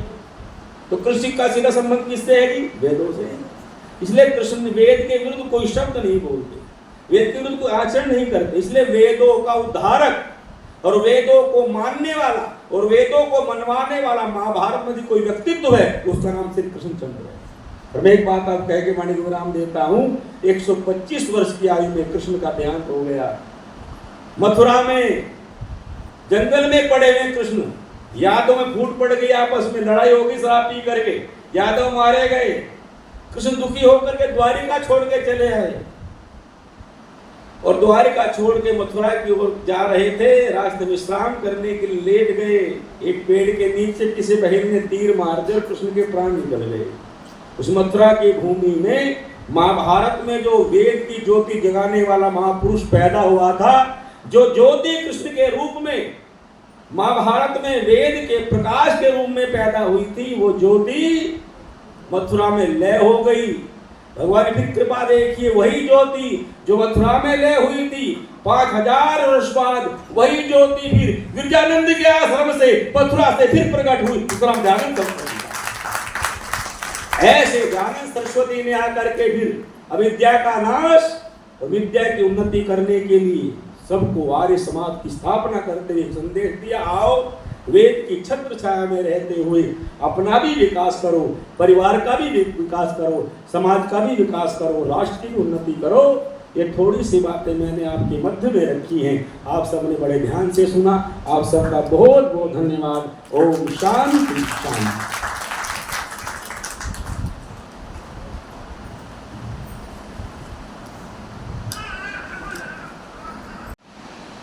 तो कृष्ण का सीधा संबंध किससे है जी, वेदों से। इसलिए कृष्ण वेद के विरुद्ध कोई शब्द नहीं बोलते, वेद के विरुद्ध कोई आचरण नहीं करते। इसलिए वेदों का उद्धारक और वेदों को मानने वाला और वेदों को मनवाने वाला महाभारत में कोई व्यक्तित्व है, उसका नाम श्री कृष्णचंद्र है। और मैं एक बात आप कह के वाणी को विराम देता हूँ, 125 वर्ष की आयु में कृष्ण का देहांत हो गया। मथुरा में जंगल में पड़े हुए कृष्ण, यादव में फूट पड़ गई, आपस में लड़ाई होगी शराब पी करके, यादव मारे गए। कृष्ण दुखी होकर के द्वारिका छोड़ के चले आए और द्वारिका छोड़ के मथुरा की ओर जा रहे थे। रास्ते में विश्राम करने के लिए लेट गए, एक पेड़ के नीचे किसी बहन ने तीर मार दिया, कृष्ण के प्राण निकल गए। उस मथुरा की भूमि में महाभारत में जो वेद की ज्योति जगाने वाला महापुरुष पैदा हुआ था, जो ज्योति कृष्ण के रूप में महाभारत में वेद के प्रकाश के रूप में पैदा हुई थी, वो ज्योति मथुरा में लय हो गई। भगवान की कृपा देखिए, वही ज्योति जो मथुरा में लय हुई थी, 5000 वर्ष बाद वही ज्योति फिर गिरजानंद के आश्रम से मथुरा से फिर प्रकट हुई। ऐसे ज्ञान सरस्वती ने आकर के फिर अविद्या का नाश और विद्या की उन्नति करने के लिए सबको आर्य समाज की स्थापना करते हुए संदेश दिया, आओ वेद की छत्र छाया में रहते हुए अपना भी विकास करो, परिवार का भी विकास करो, समाज का भी विकास करो, राष्ट्र की भी उन्नति करो। ये थोड़ी सी बातें मैंने आपके मध्य में रखी हैं, आप सबने बड़े ध्यान से सुना। आप सबका बहुत बहुत धन्यवाद। ओम शांति शांति।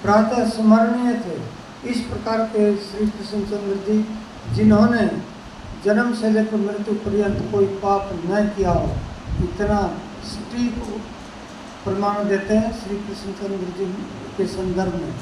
प्रातः स्मरणीय थे इस प्रकार के श्री कृष्णचंद्र जी, जिन्होंने जन्म से लेकर मृत्यु पर्यंत कोई पाप न किया हो, इतना सटीक प्रमाण देते हैं श्री कृष्णचंद्र जी के संदर्भ में।